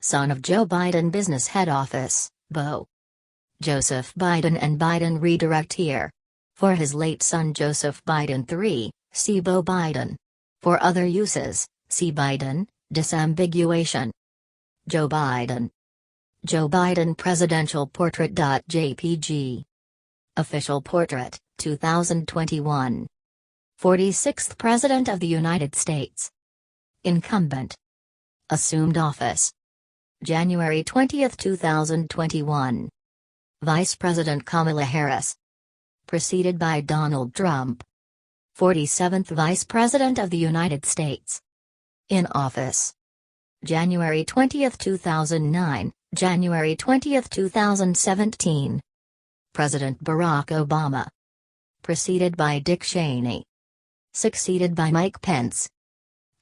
son of Joe Biden. Business head office, Beau. Joseph Biden and Biden redirect here. For his late son Joseph Biden III, see Beau Biden. For other uses, see Biden, disambiguation. Joe Biden. Joe Biden presidential portrait.jpg. Official portrait, 2021. 46th President of the United States. Incumbent. Assumed office. January 20, 2021. Vice President Kamala Harris. Preceded by Donald Trump. 47th Vice President of the United States. In office. January 20, 2009, January 20, 2017. President Barack Obama. Preceded by Dick Cheney. Succeeded by Mike Pence.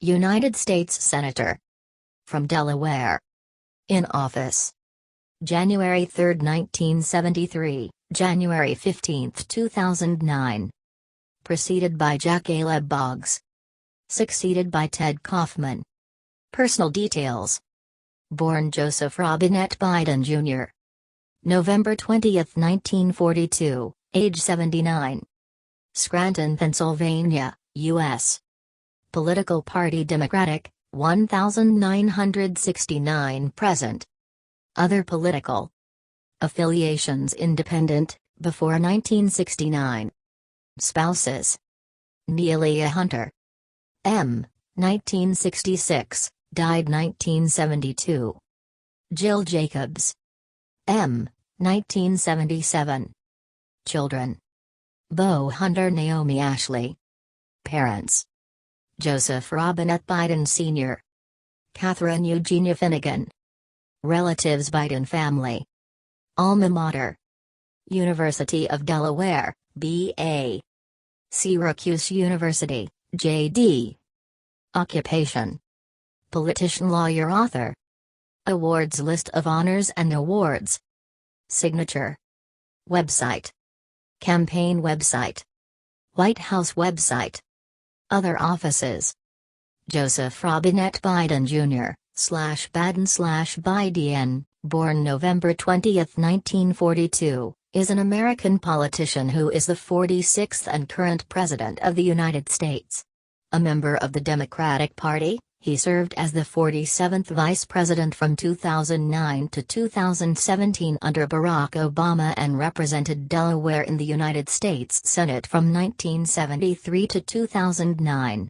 United States Senator. From Delaware. In office. January 3, 1973, January 15, 2009. Preceded by Jack Caleb Boggs. Succeeded by Ted Kaufman. Personal details. Born Joseph Robinette Biden Jr. November 20, 1942, age 79. Scranton, Pennsylvania, U.S. Political party Democratic, 1969 present. Other political affiliations Independent, before 1969. Spouses. Neelia Hunter. M. 1966, died 1972. Jill Jacobs. M. 1977. Children. Beau Hunter Naomi Ashley. Parents. Joseph Robinette Biden Sr. Catherine Eugenia Finnegan. Relatives Biden family. Alma mater. University of Delaware, B.A. Syracuse University, J.D. Occupation. Politician, lawyer, author. Awards list of honors and awards. Signature. Website. Campaign website. White House website. Other offices. Joseph Robinette Biden Jr. /Biden/Biden, born November 20, 1942, is an American politician who is the 46th and current President of the United States. A member of the Democratic Party, he served as the 47th Vice President from 2009 to 2017 under Barack Obama and represented Delaware in the United States Senate from 1973 to 2009.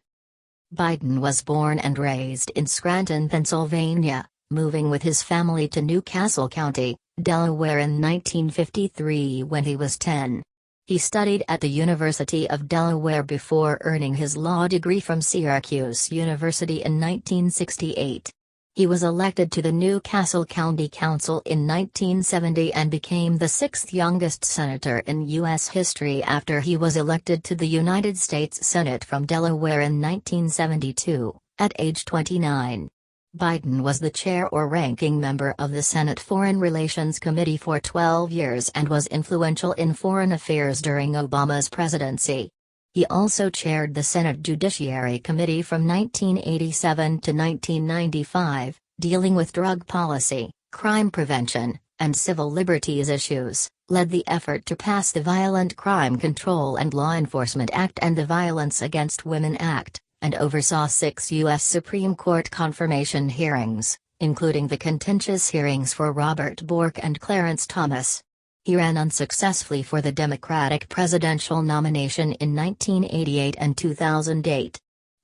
Biden was born and raised in Scranton, Pennsylvania, moving with his family to New Castle County, Delaware in 1953 when he was 10. He studied at the University of Delaware before earning his law degree from Syracuse University in 1968. He was elected to the New Castle County Council in 1970 and became the sixth youngest senator in U.S. history after he was elected to the United States Senate from Delaware in 1972, at age 29. Biden was the chair or ranking member of the Senate Foreign Relations Committee for 12 years and was influential in foreign affairs during Obama's presidency. He also chaired the Senate Judiciary Committee from 1987 to 1995, dealing with drug policy, crime prevention, and civil liberties issues, led the effort to pass the Violent Crime Control and Law Enforcement Act and the Violence Against Women Act, and oversaw 6 U.S. Supreme Court confirmation hearings, including the contentious hearings for Robert Bork and Clarence Thomas. He ran unsuccessfully for the Democratic presidential nomination in 1988 and 2008.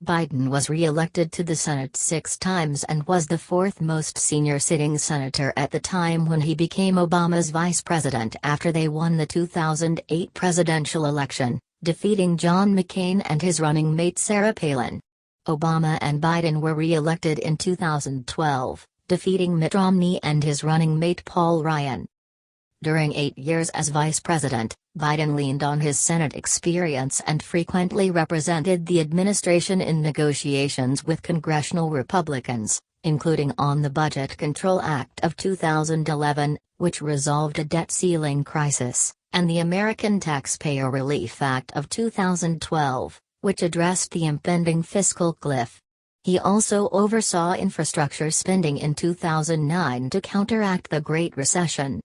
Biden was re-elected to the Senate 6 times and was the 4th most senior sitting senator at the time when he became Obama's vice president after they won the 2008 presidential election, defeating John McCain and his running mate Sarah Palin. Obama and Biden were re-elected in 2012, defeating Mitt Romney and his running mate Paul Ryan. During 8 years as vice president, Biden leaned on his Senate experience and frequently represented the administration in negotiations with congressional Republicans, including on the Budget Control Act of 2011, which resolved a debt ceiling crisis, and the American Taxpayer Relief Act of 2012, which addressed the impending fiscal cliff. He also oversaw infrastructure spending in 2009 to counteract the Great Recession.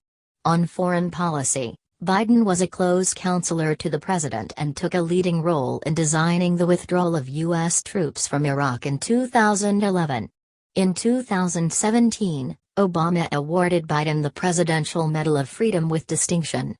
On foreign policy, Biden was a close counselor to the president and took a leading role in designing the withdrawal of U.S. troops from Iraq in 2011. In 2017, Obama awarded Biden the Presidential Medal of Freedom with distinction.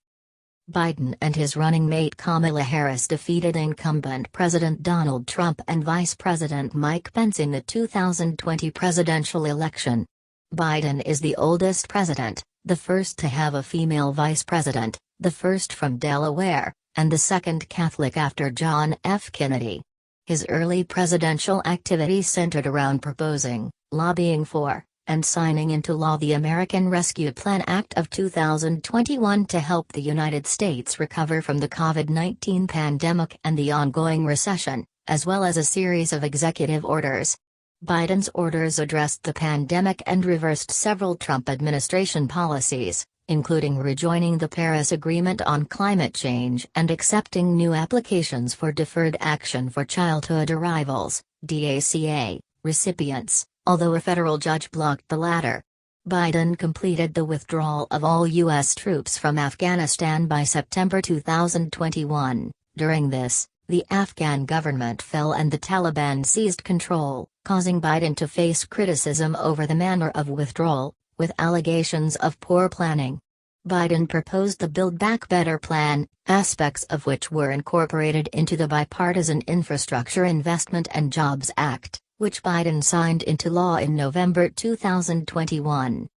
Biden and his running mate Kamala Harris defeated incumbent President Donald Trump and Vice President Mike Pence in the 2020 presidential election. Biden is the oldest president, the first to have a female vice president, the first from Delaware, and the second Catholic after John F. Kennedy. His early presidential activity centered around proposing, lobbying for, and signing into law the American Rescue Plan Act of 2021 to help the United States recover from the COVID-19 pandemic and the ongoing recession, as well as a series of executive orders. Biden's orders addressed the pandemic and reversed several Trump administration policies, including rejoining the Paris Agreement on climate change and accepting new applications for Deferred Action for Childhood Arrivals, DACA, recipients, although a federal judge blocked the latter. Biden completed the withdrawal of all U.S. troops from Afghanistan by September 2021. During this, the Afghan government fell and the Taliban seized control, causing Biden to face criticism over the manner of withdrawal, with allegations of poor planning. Biden proposed the Build Back Better plan, aspects of which were incorporated into the Bipartisan Infrastructure Investment and Jobs Act, which Biden signed into law in November 2021.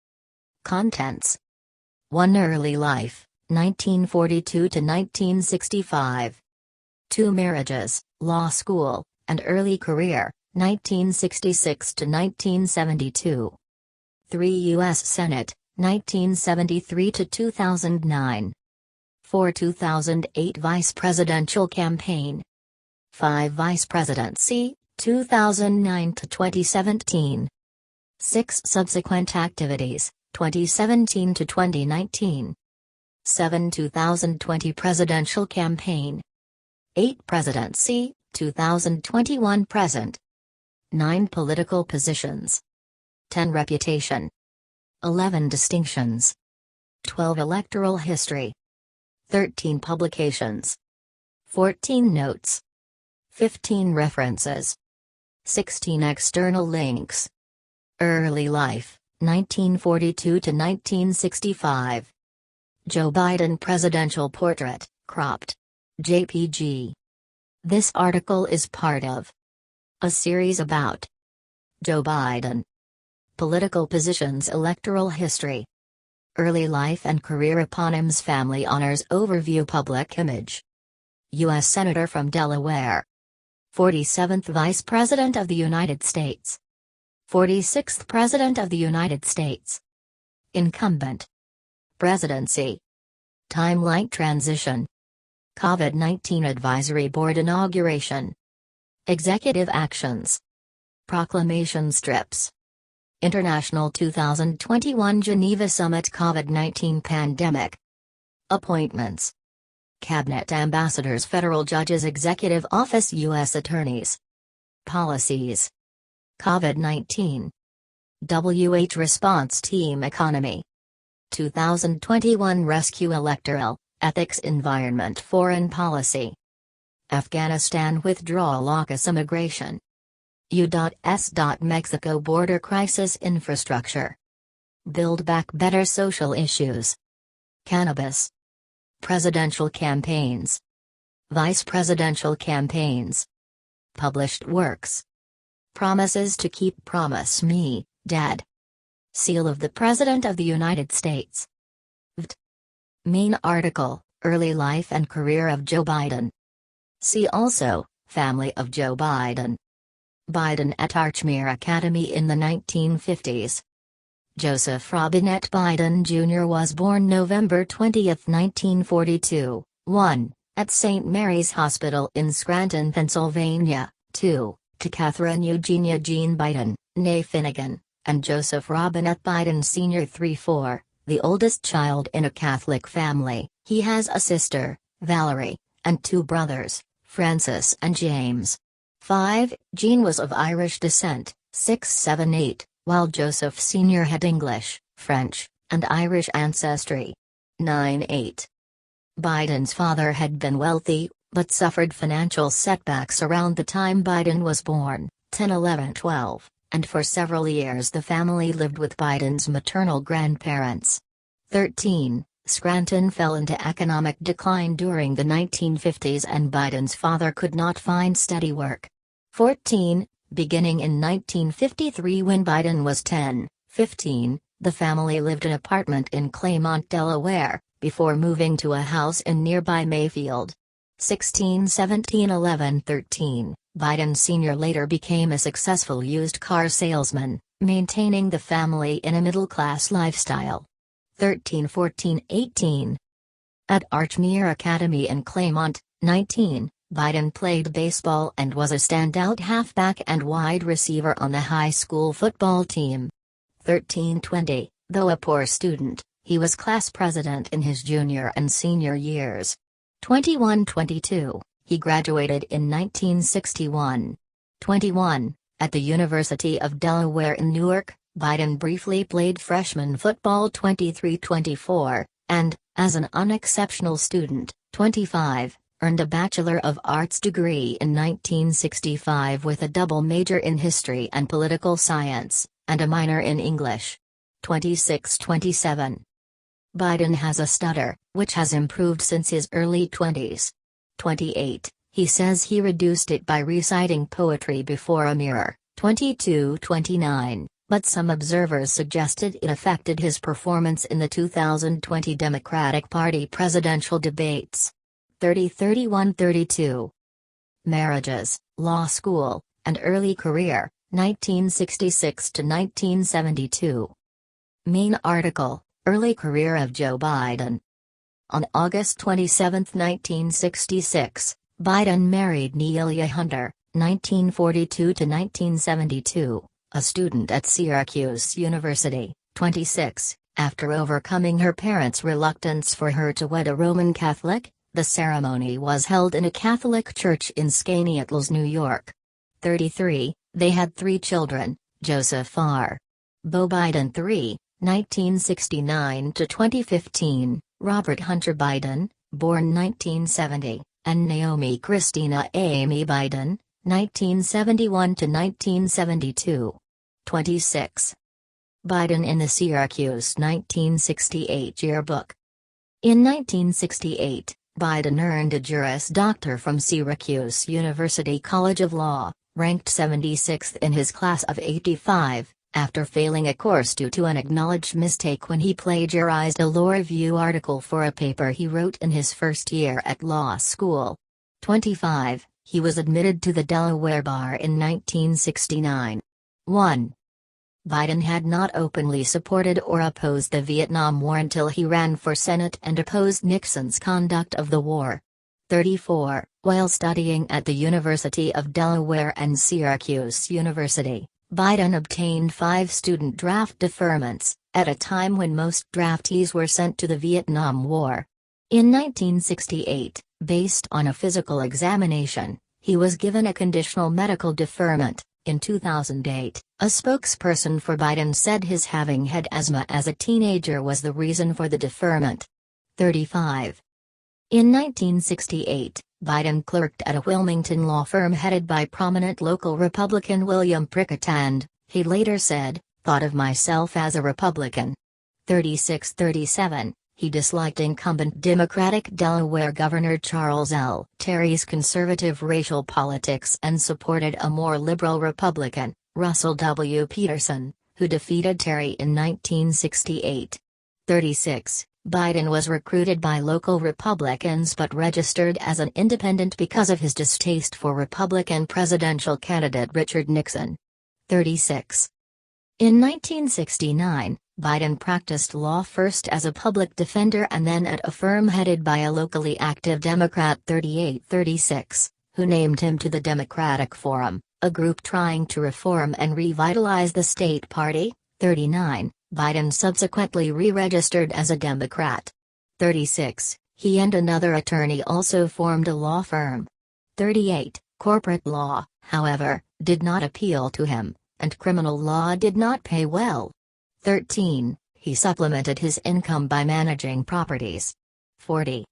Contents: 1. Early life, 1942 to 1965. 2. Marriages, law school, and early career, 1966 to 1972. 3. U.S. Senate, 1973 to 2009. 4. 2008 Vice Presidential Campaign. 5. Vice Presidency, 2009 to 2017. 6. Subsequent activities, 2017 to 2019. 7. 2020 Presidential Campaign. 8. Presidency, 2021-present. 9. Political positions. 10. Reputation. 11. Distinctions. 12. Electoral history. 13. Publications. 14. Notes. 15. References. 16. External links. Early life, 1942 to 1965. Joe Biden Presidential Portrait, cropped. JPG. This article is part of a series about Joe Biden. Political positions, electoral history. Early life and career, eponyms, family honors, overview, public image. U.S. Senator from Delaware. 47th Vice President of the United States. 46th President of the United States. Incumbent. Presidency. Timeline transition. COVID-19 Advisory Board inauguration. Executive actions. Proclamation strips. International 2021 Geneva Summit COVID-19 pandemic. Appointments. Cabinet ambassadors, federal judges, executive office, U.S. attorneys. Policies. COVID-19. WH response team, economy. 2021 rescue, electoral, ethics, environment, foreign policy. Afghanistan withdrawal, AUKUS, immigration. U.S. Mexico border crisis, infrastructure. Build Back Better, social issues. Cannabis. Presidential campaigns. Vice presidential campaigns. Published works. Promises to keep, promise me, Dad. Seal of the President of the United States. VT. Main article, Early life and career of Joe Biden. See also, Family of Joe Biden. Biden at Archmere Academy in the 1950s. Joseph Robinette Biden Jr. was born November 20, 1942, 1, at St. Mary's Hospital in Scranton, Pennsylvania, 2, to Catherine Eugenia Jean Biden, née Finnegan, and Joseph Robinette Biden Sr. 3-4, the oldest child in a Catholic family. He has a sister, Valerie, and two brothers, Francis and James. 5. Jean was of Irish descent. 6, 7, 8, while Joseph Sr. had English, French, and Irish ancestry. 9, 8. Biden's father had been wealthy, but suffered financial setbacks around the time Biden was born, 10, 11, 12, and for several years the family lived with Biden's maternal grandparents. 13. Scranton fell into economic decline during the 1950s and Biden's father could not find steady work. 14. Beginning in 1953 when Biden was 10, 15, the family lived in an apartment in Claymont, Delaware, before moving to a house in nearby Mayfield. 16, 17, 11, 13, Biden Sr. later became a successful used car salesman, maintaining the family in a middle-class lifestyle. 13, 14, 18. At Archmere Academy in Claymont, 19, Biden played baseball and was a standout halfback and wide receiver on the high school football team. 13, 20, though a poor student, he was class president in his junior and senior years. 21, 22, he graduated in 1961. 21, at the University of Delaware in Newark, Biden briefly played freshman football 23-24, and, as an unexceptional student, 25, earned a Bachelor of Arts degree in 1965 with a double major in history and political science, and a minor in English. 26-27. Biden has a stutter, which has improved since his early 20s. 28, he says he reduced it by reciting poetry before a mirror. 22-29. But some observers suggested it affected his performance in the 2020 Democratic Party presidential debates. 30, 31, 32. Marriages, law school, and early career, 1966 to 1972. Main article, Early Career of Joe Biden. On August 27, 1966, Biden married Nelia Hunter, 1942 to 1972. A student at Syracuse University, 26, after overcoming her parents' reluctance for her to wed a Roman Catholic. The ceremony was held in a Catholic church in Skaneateles, New York. 33, they had 3 children, Joseph R. Beau Biden III, 1969 to 2015, Robert Hunter Biden, born 1970, and Naomi Christina Amy Biden, 1971 to 1972. 26. Biden in the Syracuse 1968 yearbook. In 1968, Biden earned a Juris Doctor from Syracuse University College of Law, ranked 76th in his class of 85, after failing a course due to an acknowledged mistake when he plagiarized a law review article for a paper he wrote in his first year at law school. 25. He was admitted to the Delaware Bar in 1969. 1. Biden had not openly supported or opposed the Vietnam War until he ran for Senate and opposed Nixon's conduct of the war. 34. While studying at the University of Delaware and Syracuse University, Biden obtained 5 student draft deferments, at a time when most draftees were sent to the Vietnam War. In 1968, based on a physical examination, he was given a conditional medical deferment. In 2008, a spokesperson for Biden said his having had asthma as a teenager was the reason for the deferment. 35. In 1968, Biden clerked at a Wilmington law firm headed by prominent local Republican William Prickett and, he later said, thought of myself as a Republican. 36-37. He disliked incumbent Democratic Delaware Governor Charles L. Terry's conservative racial politics and supported a more liberal Republican, Russell W. Peterson, who defeated Terry in 1968. 36. Biden was recruited by local Republicans but registered as an independent because of his distaste for Republican presidential candidate Richard Nixon. 36. In 1969, Biden practiced law first as a public defender and then at a firm headed by a locally active Democrat. 38-36, who named him to the Democratic Forum, a group trying to reform and revitalize the state party. 39, Biden subsequently re-registered as a Democrat. 36, he and another attorney also formed a law firm. 38, corporate law, however, did not appeal to him, and criminal law did not pay well. 13. He supplemented his income by managing properties. 40.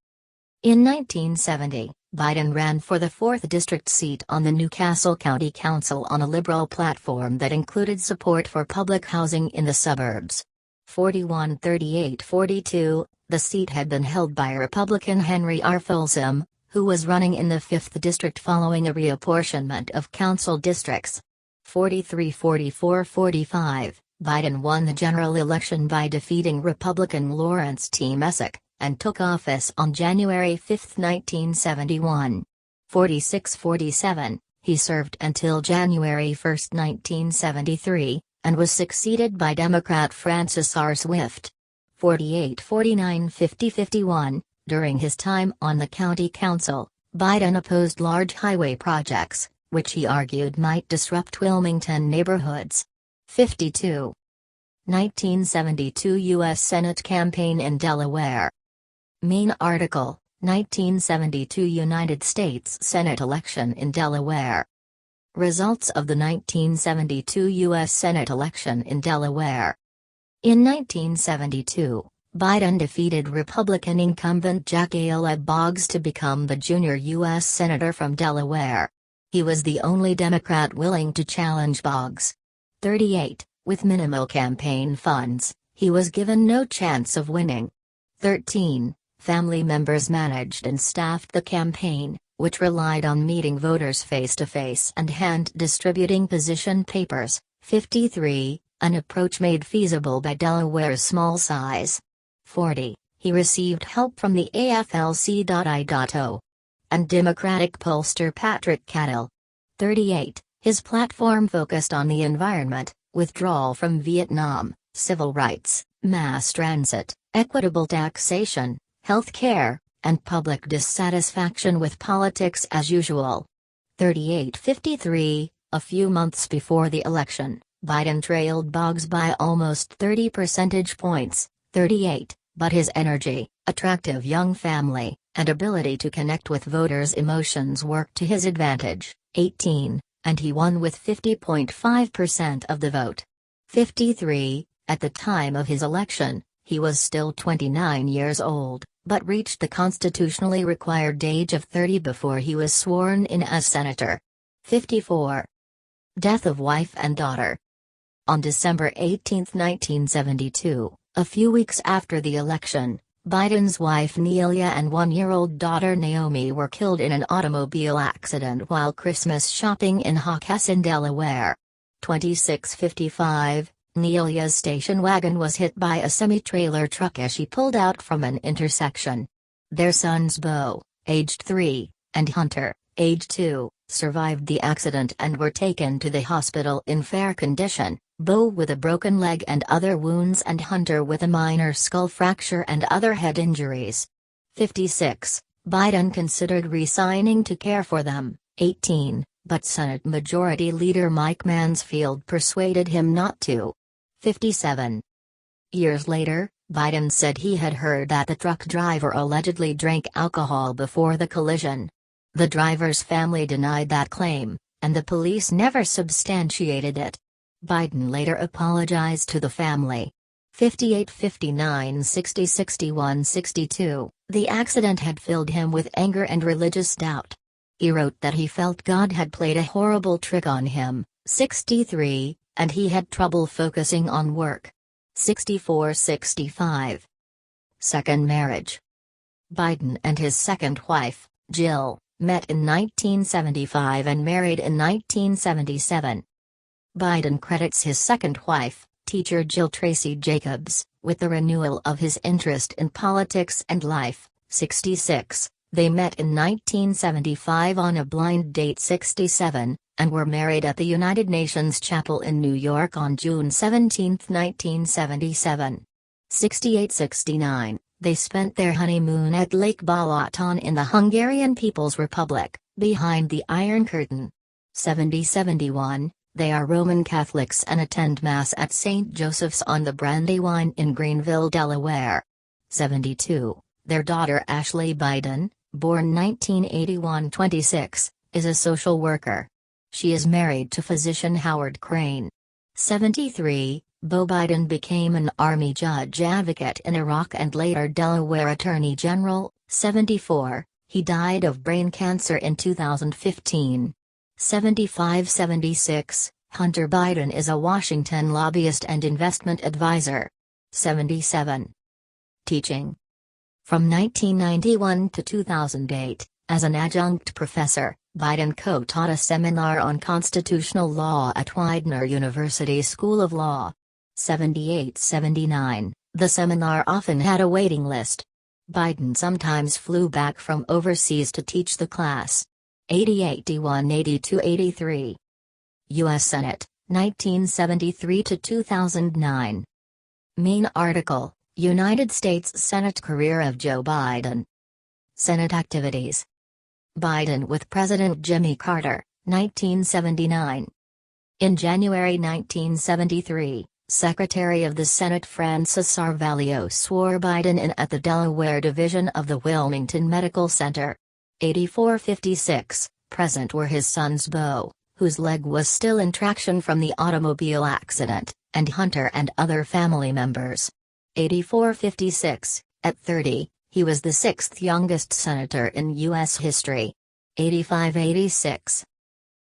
In 1970, Biden ran for the 4th District seat on the Newcastle County Council on a liberal platform that included support for public housing in the suburbs. 41-38-42, the seat had been held by Republican Henry R. Folsom, who was running in the 5th District following a reapportionment of council districts. 43-44-45, Biden won the general election by defeating Republican Lawrence T. Messick, and took office on January 5, 1971. 46-47, he served until January 1, 1973, and was succeeded by Democrat Francis R. Swift. 48-49-50-51, during his time on the county council, Biden opposed large highway projects, which he argued might disrupt Wilmington neighborhoods. 52. 1972 U.S. Senate campaign in Delaware. Main article, 1972 United States Senate election in Delaware. Results of the 1972 U.S. Senate election in Delaware. In 1972, Biden defeated Republican incumbent Jack Caleb Boggs to become the junior U.S. Senator from Delaware. He was the only Democrat willing to challenge Boggs. 38. With minimal campaign funds, he was given no chance of winning. 13. Family members managed and staffed the campaign, which relied on meeting voters face-to-face and hand-distributing position papers. 53. An approach made feasible by Delaware's small size. 40. He received help from the AFL-CIO and Democratic pollster Patrick Cattle. 38. His platform focused on the environment, withdrawal from Vietnam, civil rights, mass transit, equitable taxation, health care, and public dissatisfaction with politics as usual. 38-53, a few months before the election, Biden trailed Boggs by almost 30 percentage points. 38, but his energy, attractive young family, and ability to connect with voters' emotions worked to his advantage. 18, and he won with 50.5% of the vote. 53, at the time of his election, he was still 29 years old, but reached the constitutionally required age of 30 before he was sworn in as senator. 54. Death of wife and daughter. On December 18, 1972, a few weeks after the election, Biden's wife Nelia and one-year-old daughter Naomi were killed in an automobile accident while Christmas shopping in Hawkesson, Delaware. 26:55, Nelia's station wagon was hit by a semi-trailer truck as she pulled out from an intersection. Their sons Bo, aged 3, and Hunter, aged 2, survived the accident and were taken to the hospital in fair condition, Bo with a broken leg and other wounds and Hunter with a minor skull fracture and other head injuries. 56. Biden considered resigning to care for them. 18, but Senate Majority Leader Mike Mansfield persuaded him not to. 57. Years later, Biden said he had heard that the truck driver allegedly drank alcohol before the collision. The driver's family denied that claim, and the police never substantiated it. Biden later apologized to the family. 58, 59, 60, 61, 62, the accident had filled him with anger and religious doubt. He wrote that he felt God had played a horrible trick on him. 63, and he had trouble focusing on work. 64, 65. Second marriage. Biden and his second wife, Jill, met in 1975 and married in 1977. Biden credits his second wife, teacher Jill Tracy Jacobs, with the renewal of his interest in politics and life. 66, they met in 1975 on a blind date. 67, and were married at the United Nations Chapel in New York on June 17, 1977. 68-69, they spent their honeymoon at Lake Balaton in the Hungarian People's Republic, behind the Iron Curtain. 70-71, they are Roman Catholics and attend Mass at St. Joseph's on the Brandywine in Greenville, Delaware. 72, their daughter Ashley Biden, born 1981, 26, is a social worker. She is married to physician Howard Crane. 73. Beau Biden became an Army judge advocate in Iraq and later Delaware Attorney General. 74. He died of brain cancer in 2015. 75-76. Hunter Biden is a Washington lobbyist and investment advisor. 77. Teaching. From 1991 to 2008, as an adjunct professor, Biden co-taught a seminar on constitutional law at Widener University School of Law. 78-79. The seminar often had a waiting list. Biden sometimes flew back from overseas to teach the class. 80-81-82-83. U.S. Senate, 1973 to 2009. Main article, United States Senate career of Joe Biden. Senate activities. Biden with President Jimmy Carter, 1979. In January 1973, Secretary of the Senate Francis R. Valeo swore Biden in at the Delaware Division of the Wilmington Medical Center. 84-56, present were his sons Beau, whose leg was still in traction from the automobile accident, and Hunter and other family members. 84-56, at 30, he was the sixth youngest senator in U.S. history. 85-86.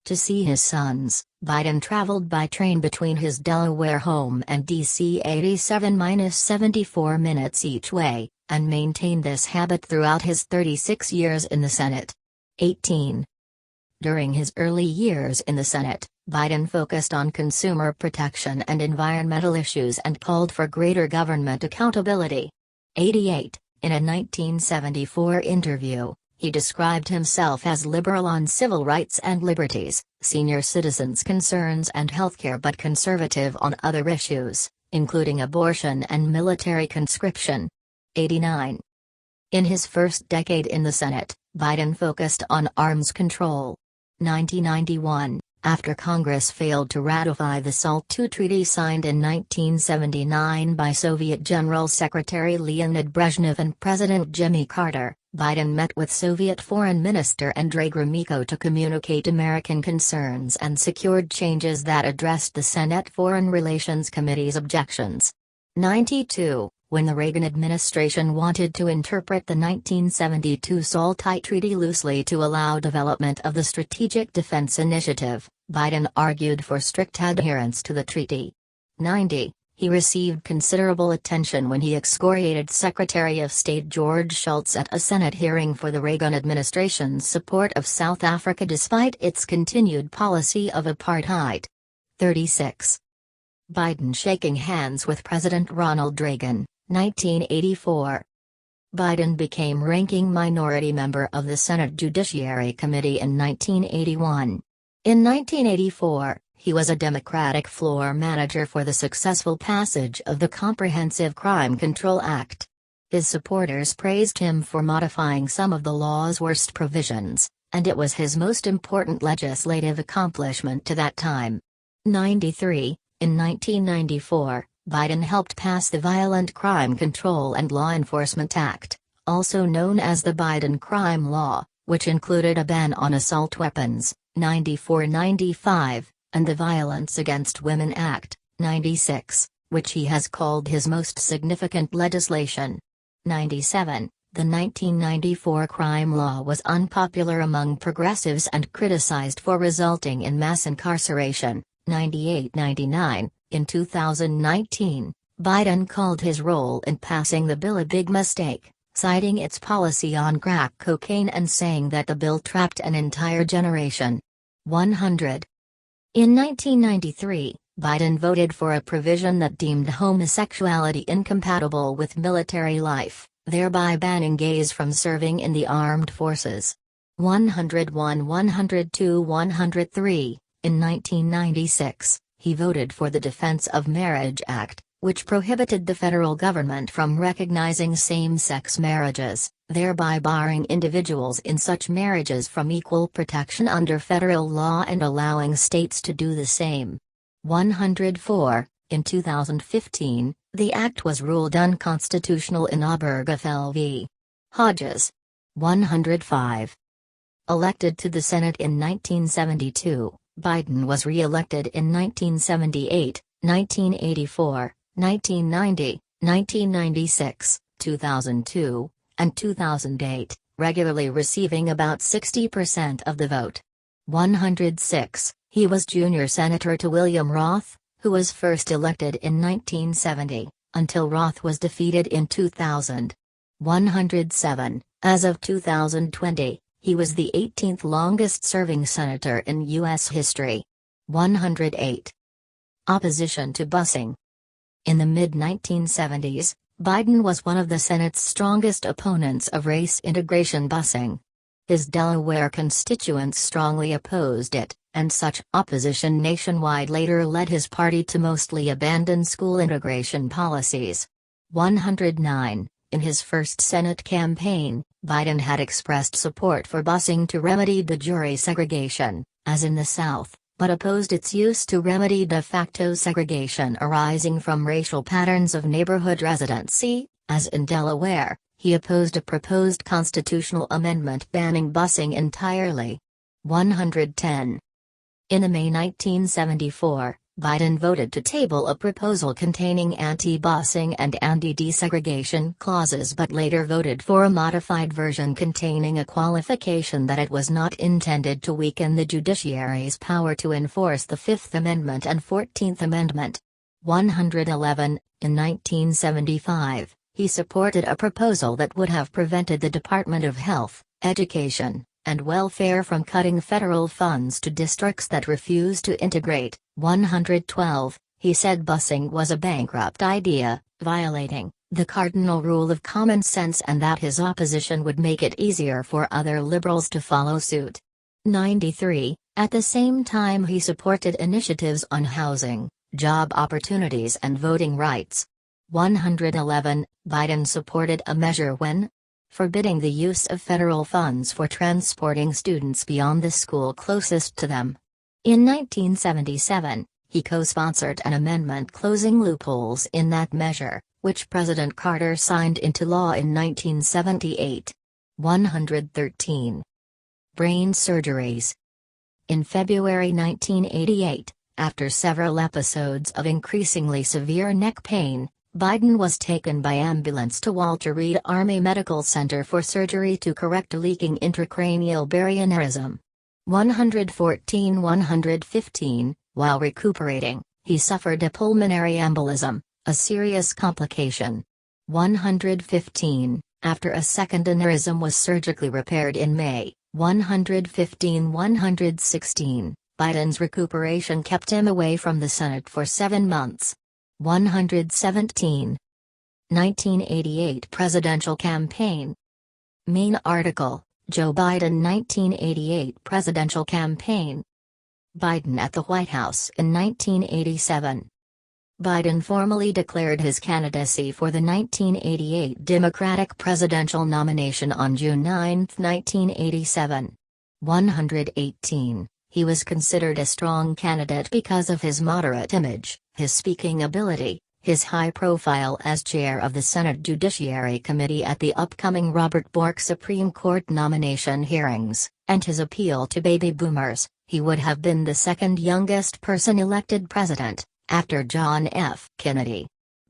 To see his sons, Biden traveled by train between his Delaware home and D.C. 87-74 minutes each way, and maintained this habit throughout his 36 years in the Senate. 18. During his early years in the Senate, Biden focused on consumer protection and environmental issues and called for greater government accountability. 88. In a 1974 interview, he described himself as liberal on civil rights and liberties, senior citizens' concerns and healthcare, but conservative on other issues, including abortion and military conscription. 89. In his first decade in the Senate, Biden focused on arms control. 1991, after Congress failed to ratify the SALT II treaty signed in 1979 by Soviet General Secretary Leonid Brezhnev and President Jimmy Carter, Biden met with Soviet Foreign Minister Andrei Gromyko to communicate American concerns and secured changes that addressed the Senate Foreign Relations Committee's objections. 92. When the Reagan administration wanted to interpret the 1972 SALT II treaty loosely to allow development of the Strategic Defense Initiative, Biden argued for strict adherence to the treaty. 90. He received considerable attention when he excoriated Secretary of State George Shultz at a Senate hearing for the Reagan administration's support of South Africa despite its continued policy of apartheid. 36. Biden shaking hands with President Ronald Reagan, 1984. Biden became ranking minority member of the Senate Judiciary Committee in 1981. In 1984, he was a Democratic floor manager for the successful passage of the Comprehensive Crime Control Act. His supporters praised him for modifying some of the law's worst provisions, and it was his most important legislative accomplishment to that time. 93. In 1994, Biden helped pass the Violent Crime Control and Law Enforcement Act, also known as the Biden Crime Law, which included a ban on assault weapons, 94-95, and the Violence Against Women Act, 96, which he has called his most significant legislation. 97. The 1994 crime law was unpopular among progressives and criticized for resulting in mass incarceration. 98-99. In 2019, Biden called his role in passing the bill a big mistake, citing its policy on crack cocaine and saying that the bill trapped an entire generation. 100. In 1993, Biden voted for a provision that deemed homosexuality incompatible with military life, thereby banning gays from serving in the armed forces. 101, 102, 103. In 1996, he voted for the Defense of Marriage Act, which prohibited the federal government from recognizing same-sex marriages, thereby barring individuals in such marriages from equal protection under federal law and allowing states to do the same. 104. In 2015, the act was ruled unconstitutional in Obergefell v. Hodges. 105. Elected to the Senate in 1972, Biden was re-elected in 1978, 1984, 1990, 1996, 2002, and 2008, regularly receiving about 60% of the vote. 106, he was junior senator to William Roth, who was first elected in 1970, until Roth was defeated in 2000. 107, as of 2020, he was the 18th longest-serving senator in U.S. history. 108. Opposition to busing. In the mid-1970s, Biden was one of the Senate's strongest opponents of race integration busing. His Delaware constituents strongly opposed it, and such opposition nationwide later led his party to mostly abandon school integration policies. 109. In his first Senate campaign, Biden had expressed support for busing to remedy de jure segregation, as in the South, but opposed its use to remedy de facto segregation arising from racial patterns of neighborhood residency, as in Delaware. He opposed a proposed constitutional amendment banning busing entirely. 110. In a May 1974, Biden voted to table a proposal containing anti-busing and anti-desegregation clauses but later voted for a modified version containing a qualification that it was not intended to weaken the judiciary's power to enforce the Fifth Amendment and 14th Amendment. 111. In 1975, he supported a proposal that would have prevented the Department of Health, Education, and Welfare from cutting federal funds to districts that refuse to integrate. 112, he said busing was a bankrupt idea, violating the cardinal rule of common sense, and that his opposition would make it easier for other liberals to follow suit. 93, at the same time he supported initiatives on housing, job opportunities and voting rights. 111, Biden supported a measure when forbidding the use of federal funds for transporting students beyond the school closest to them. In 1977, he co-sponsored an amendment closing loopholes in that measure, which President Carter signed into law in 1978. 113. Brain surgeries. In February 1988, after several episodes of increasingly severe neck pain, Biden was taken by ambulance to Walter Reed Army Medical Center for surgery to correct a leaking intracranial barrier. 114-115, while recuperating, he suffered a pulmonary embolism, a serious complication. 115, after a second aneurysm was surgically repaired in May. 115-116, Biden's recuperation kept him away from the Senate for 7 months. 117. 1988 Presidential Campaign. Main article, Joe Biden 1988 Presidential Campaign. Biden at the White House in 1987. Biden formally declared his candidacy for the 1988 Democratic presidential nomination on June 9, 1987. 118. He was considered a strong candidate because of his moderate image, his speaking ability, his high profile as chair of the Senate Judiciary Committee at the upcoming Robert Bork Supreme Court nomination hearings, and his appeal to baby boomers. He would have been the second youngest person elected president, after John F. Kennedy.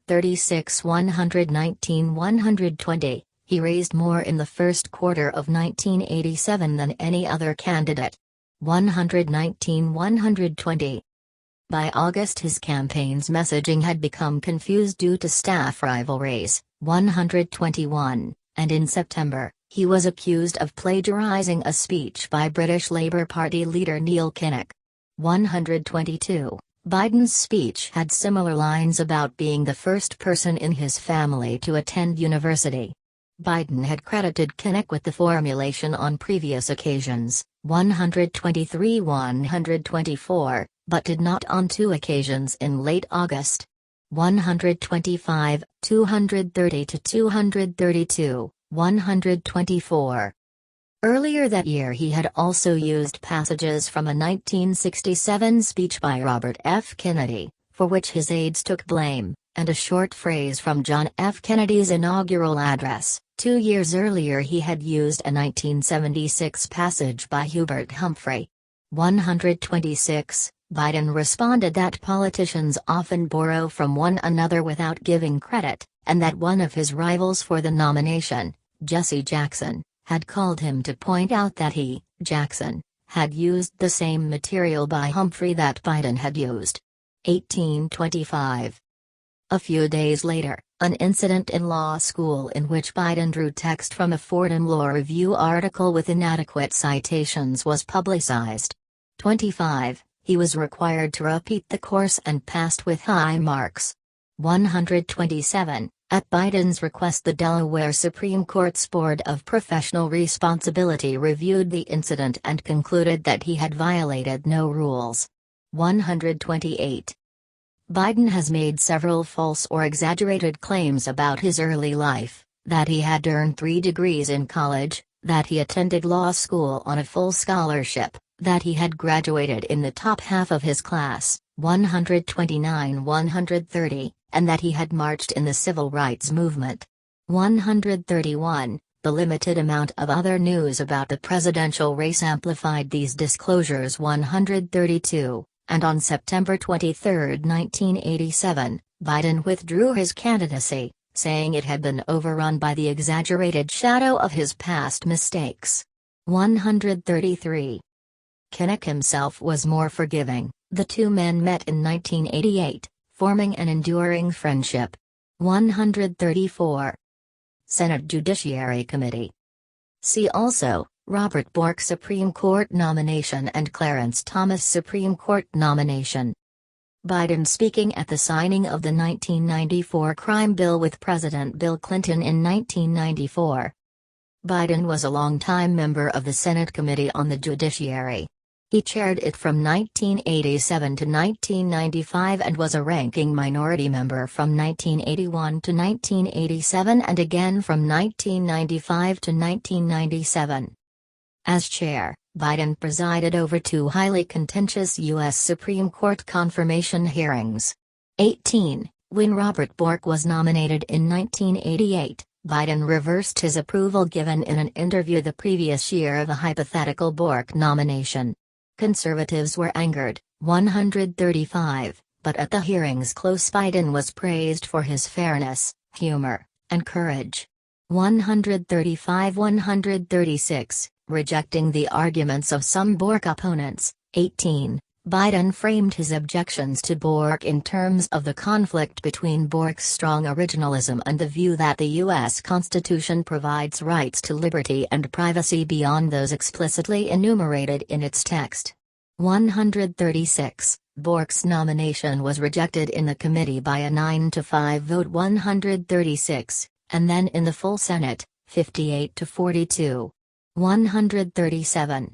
36 119 120, he raised more in the first quarter of 1987 than any other candidate. 119 120. By August his campaign's messaging had become confused due to staff rivalries. 121, and in September, he was accused of plagiarizing a speech by British Labour Party leader Neil Kinnock. 122. Biden's speech had similar lines about being the first person in his family to attend university. Biden had credited Kinnock with the formulation on previous occasions, 123-124, but did not on 2 occasions in late August. 125, 230-232, 124. Earlier that year he had also used passages from a 1967 speech by Robert F. Kennedy, for which his aides took blame, and a short phrase from John F. Kennedy's inaugural address. 2 years earlier he had used a 1976 passage by Hubert Humphrey. 126, Biden responded that politicians often borrow from one another without giving credit, and that one of his rivals for the nomination, Jesse Jackson, had called him to point out that he, Jackson, had used the same material by Humphrey that Biden had used. 1825. A few days later, an incident in law school in which Biden drew text from a Fordham Law Review article with inadequate citations was publicized. 25. He was required to repeat the course and passed with high marks. 127. At Biden's request, the Delaware Supreme Court's Board of Professional Responsibility reviewed the incident and concluded that he had violated no rules. 128. Biden has made several false or exaggerated claims about his early life, that he had earned 3 degrees in college, that he attended law school on a full scholarship, that he had graduated in the top half of his class, 129-130, and that he had marched in the civil rights movement. 131. The limited amount of other news about the presidential race amplified these disclosures. 132. And on September 23, 1987, Biden withdrew his candidacy, saying it had been overrun by the exaggerated shadow of his past mistakes. 133. Kinnock himself was more forgiving. The two men met in 1988, forming an enduring friendship. 134. Senate Judiciary Committee. See also, Robert Bork Supreme Court nomination and Clarence Thomas Supreme Court nomination. Biden speaking at the signing of the 1994 crime bill with President Bill Clinton in 1994. Biden was a longtime member of the Senate Committee on the Judiciary. He chaired it from 1987 to 1995 and was a ranking minority member from 1981 to 1987 and again from 1995 to 1997. As chair, Biden presided over 2 highly contentious U.S. Supreme Court confirmation hearings. 18. When Robert Bork was nominated in 1988, Biden reversed his approval given in an interview the previous year of a hypothetical Bork nomination. Conservatives were angered. 135, but at the hearings close, Biden was praised for his fairness, humor, and courage. 135-136. Rejecting the arguments of some Bork opponents. 18. Biden framed his objections to Bork in terms of the conflict between Bork's strong originalism and the view that the U.S. Constitution provides rights to liberty and privacy beyond those explicitly enumerated in its text. 136. Bork's nomination was rejected in the committee by a 9-5 vote. 136, and then in the full Senate, 58-42. 137.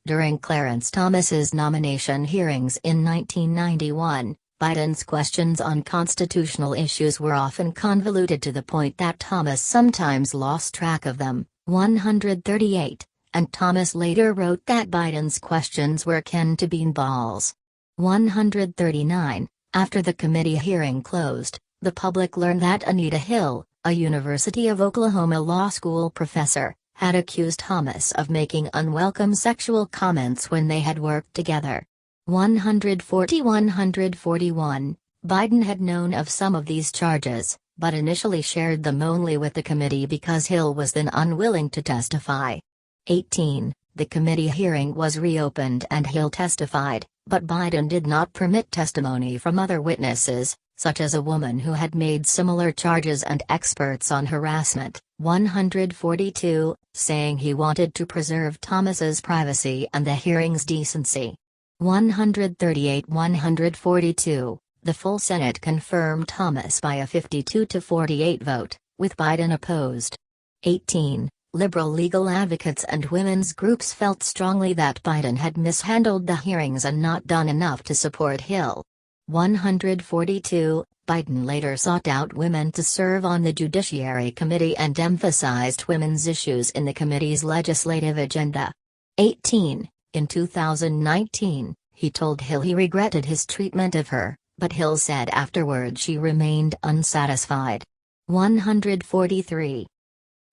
During Clarence Thomas's nomination hearings in 1991, Biden's questions on constitutional issues were often convoluted to the point that Thomas sometimes lost track of them. 138, and Thomas later wrote that Biden's questions were akin to beanballs. 139. After the committee hearing closed, the public learned that Anita Hill, a University of Oklahoma law school professor, had accused Thomas of making unwelcome sexual comments when they had worked together. 140-141. Biden had known of some of these charges, but initially shared them only with the committee because Hill was then unwilling to testify. 18. The committee hearing was reopened and Hill testified, but Biden did not permit testimony from other witnesses, such as a woman who had made similar charges and experts on harassment. 142, saying he wanted to preserve Thomas's privacy and the hearing's decency. 138-142, the full Senate confirmed Thomas by a 52-48 vote, with Biden opposed. 18. Liberal legal advocates and women's groups felt strongly that Biden had mishandled the hearings and not done enough to support Hill. 142, Biden later sought out women to serve on the Judiciary Committee and emphasized women's issues in the committee's legislative agenda. 18. In 2019, he told Hill he regretted his treatment of her, but Hill said afterward she remained unsatisfied. 143.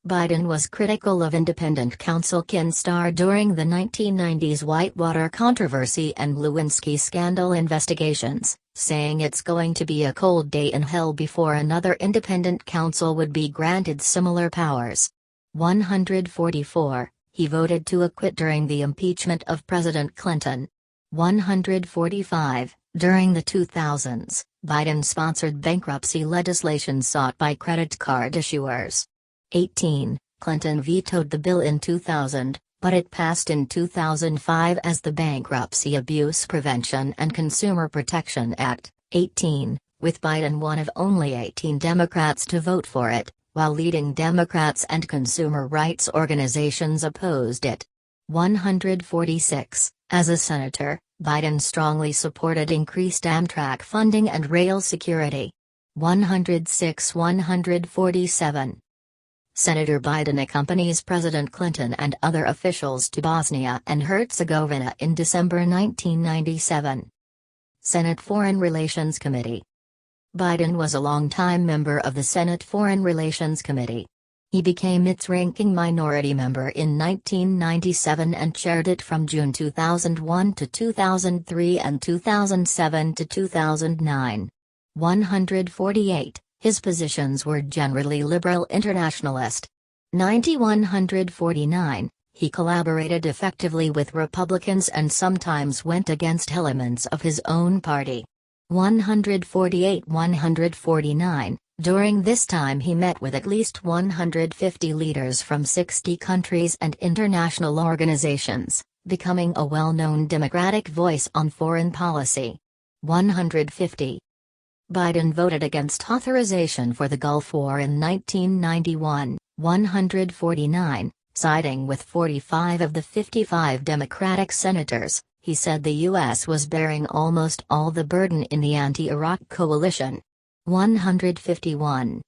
Biden was critical of independent counsel Ken Starr during the 1990s Whitewater controversy and Lewinsky scandal investigations, saying it's going to be a cold day in hell before another independent counsel would be granted similar powers. 144, he voted to acquit during the impeachment of President Clinton. 145, during the 2000s, Biden-sponsored bankruptcy legislation sought by credit card issuers. 18, Clinton vetoed the bill in 2000, but it passed in 2005 as the Bankruptcy Abuse Prevention and Consumer Protection Act. 18, with Biden one of only 18 Democrats to vote for it, while leading Democrats and consumer rights organizations opposed it. 146, as a senator, Biden strongly supported increased Amtrak funding and rail security. 106-147. Senator Biden accompanies President Clinton and other officials to Bosnia and Herzegovina in December 1997. Senate Foreign Relations Committee. Biden was a longtime member of the Senate Foreign Relations Committee. He became its ranking minority member in 1997 and chaired it from June 2001 to 2003 and 2007 to 2009. 148. His positions were generally liberal internationalist. 9149, he collaborated effectively with Republicans and sometimes went against elements of his own party. 148-149, during this time he met with at least 150 leaders from 60 countries and international organizations, becoming a well-known Democratic voice on foreign policy. 150. Biden voted against authorization for the Gulf War in 1991, 149, siding with 45 of the 55 Democratic senators. He said the U.S. was bearing almost all the burden in the anti-Iraq coalition. 151.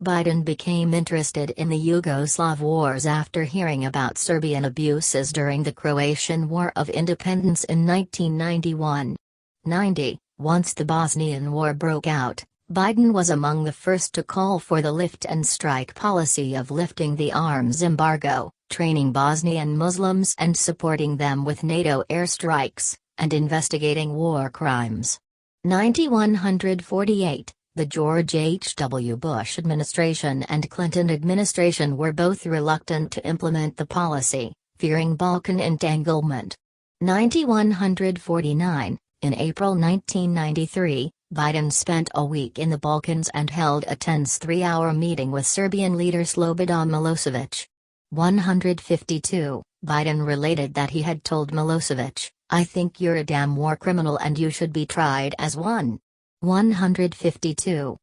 Biden became interested in the Yugoslav wars after hearing about Serbian abuses during the Croatian War of Independence in 1991. 90. Once the Bosnian War broke out, Biden was among the first to call for the lift and strike policy of lifting the arms embargo, training Bosnian Muslims and supporting them with NATO airstrikes, and investigating war crimes. 9148, the George H.W. Bush administration and Clinton administration were both reluctant to implement the policy, fearing Balkan entanglement. 9149, in April 1993, Biden spent a week in the Balkans and held a tense 3-hour meeting with Serbian leader Slobodan Milosevic. 152, Biden related that he had told Milosevic, "I think you're a damn war criminal and you should be tried as one." 152.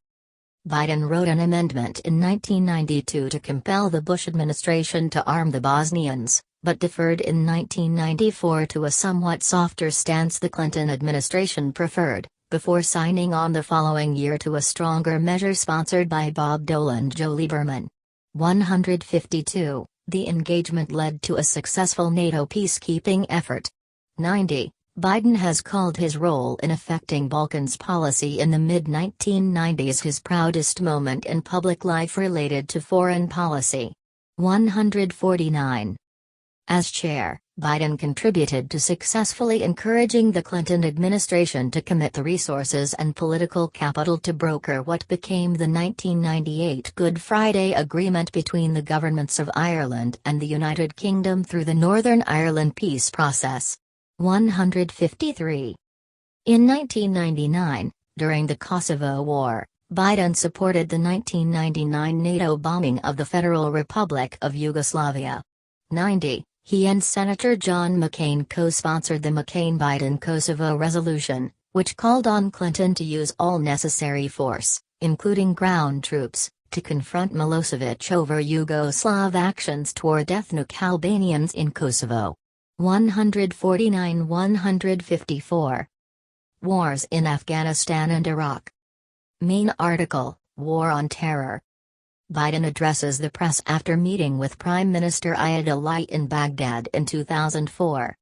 Biden wrote an amendment in 1992 to compel the Bush administration to arm the Bosnians, but deferred in 1994 to a somewhat softer stance the Clinton administration preferred, before signing on the following year to a stronger measure sponsored by Bob Dole and Joe Lieberman. 152, the engagement led to a successful NATO peacekeeping effort. 90, Biden has called his role in affecting Balkans policy in the mid-1990s his proudest moment in public life related to foreign policy. 149. As chair, Biden contributed to successfully encouraging the Clinton administration to commit the resources and political capital to broker what became the 1998 Good Friday Agreement between the governments of Ireland and the United Kingdom through the Northern Ireland peace process. 153. In 1999, during the Kosovo War, Biden supported the 1999 NATO bombing of the Federal Republic of Yugoslavia. 90. He and Senator John McCain co-sponsored the McCain-Biden-Kosovo resolution, which called on Clinton to use all necessary force, including ground troops, to confront Milosevic over Yugoslav actions toward ethnic Albanians in Kosovo. 149-154. Wars in Afghanistan and Iraq. Main article, War on Terror. Biden addresses the press after meeting with Prime Minister Ayatollah in Baghdad in 2004.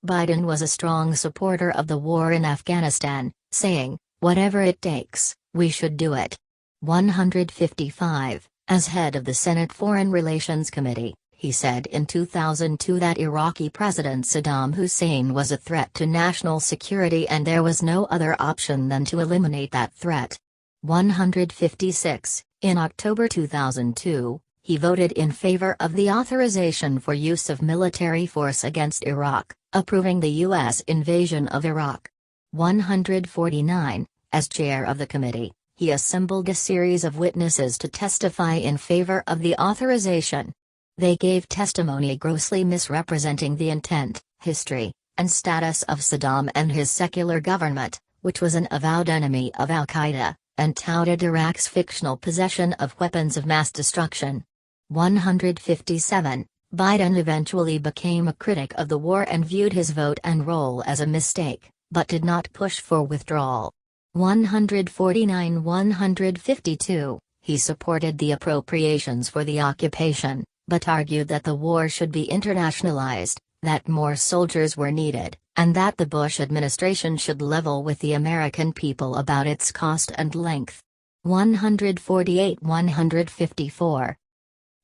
Biden was a strong supporter of the war in Afghanistan, saying, "Whatever it takes, we should do it." 155. As head of the Senate Foreign Relations Committee, he said in 2002 that Iraqi President Saddam Hussein was a threat to national security and there was no other option than to eliminate that threat. 156. In October 2002, he voted in favor of the authorization for use of military force against Iraq, approving the U.S. invasion of Iraq. 149. As chair of the committee, he assembled a series of witnesses to testify in favor of the authorization. They gave testimony grossly misrepresenting the intent, history, and status of Saddam and his secular government, which was an avowed enemy of al-Qaeda, and touted Iraq's fictional possession of weapons of mass destruction. 157. Biden eventually became a critic of the war and viewed his vote and role as a mistake, but did not push for withdrawal. 149-152. He supported the appropriations for the occupation, but argued that the war should be internationalized, that more soldiers were needed, and that the Bush administration should level with the American people about its cost and length. 148-154.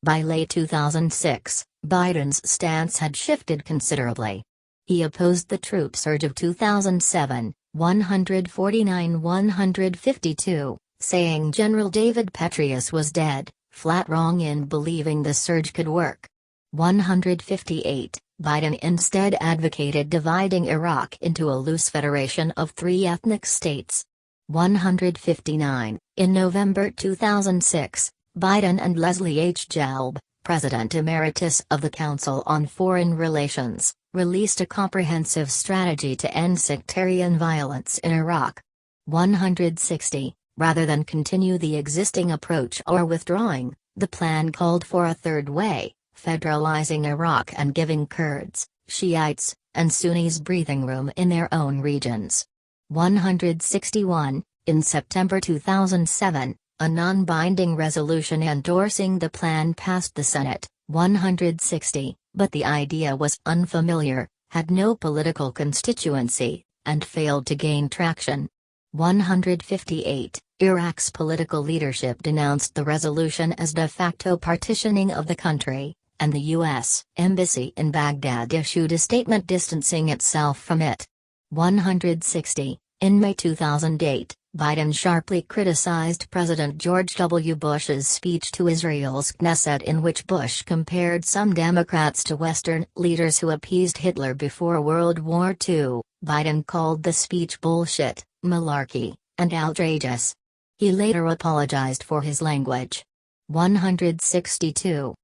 By late 2006, Biden's stance had shifted considerably. He opposed the troop surge of 2007, 149-152, saying General David Petraeus was dead, flat wrong in believing the surge could work. 158. Biden instead advocated dividing Iraq into a loose federation of 3 ethnic states. 159. In November 2006, Biden and Leslie H. Gelb, President Emeritus of the Council on Foreign Relations, released a comprehensive strategy to end sectarian violence in Iraq. 160. Rather than continue the existing approach or withdrawing, the plan called for a third way, federalizing Iraq and giving Kurds, Shiites, and Sunnis breathing room in their own regions. 161. In September 2007, a non-binding resolution endorsing the plan passed the Senate. 160, but the idea was unfamiliar, had no political constituency, and failed to gain traction. 158. Iraq's political leadership denounced the resolution as de facto partitioning of the country, and the U.S. Embassy in Baghdad issued a statement distancing itself from it. 160. In May 2008, Biden sharply criticized President George W. Bush's speech to Israel's Knesset, in which Bush compared some Democrats to Western leaders who appeased Hitler before World War II. Biden called the speech bullshit, malarkey, and outrageous. He later apologized for his language. 162.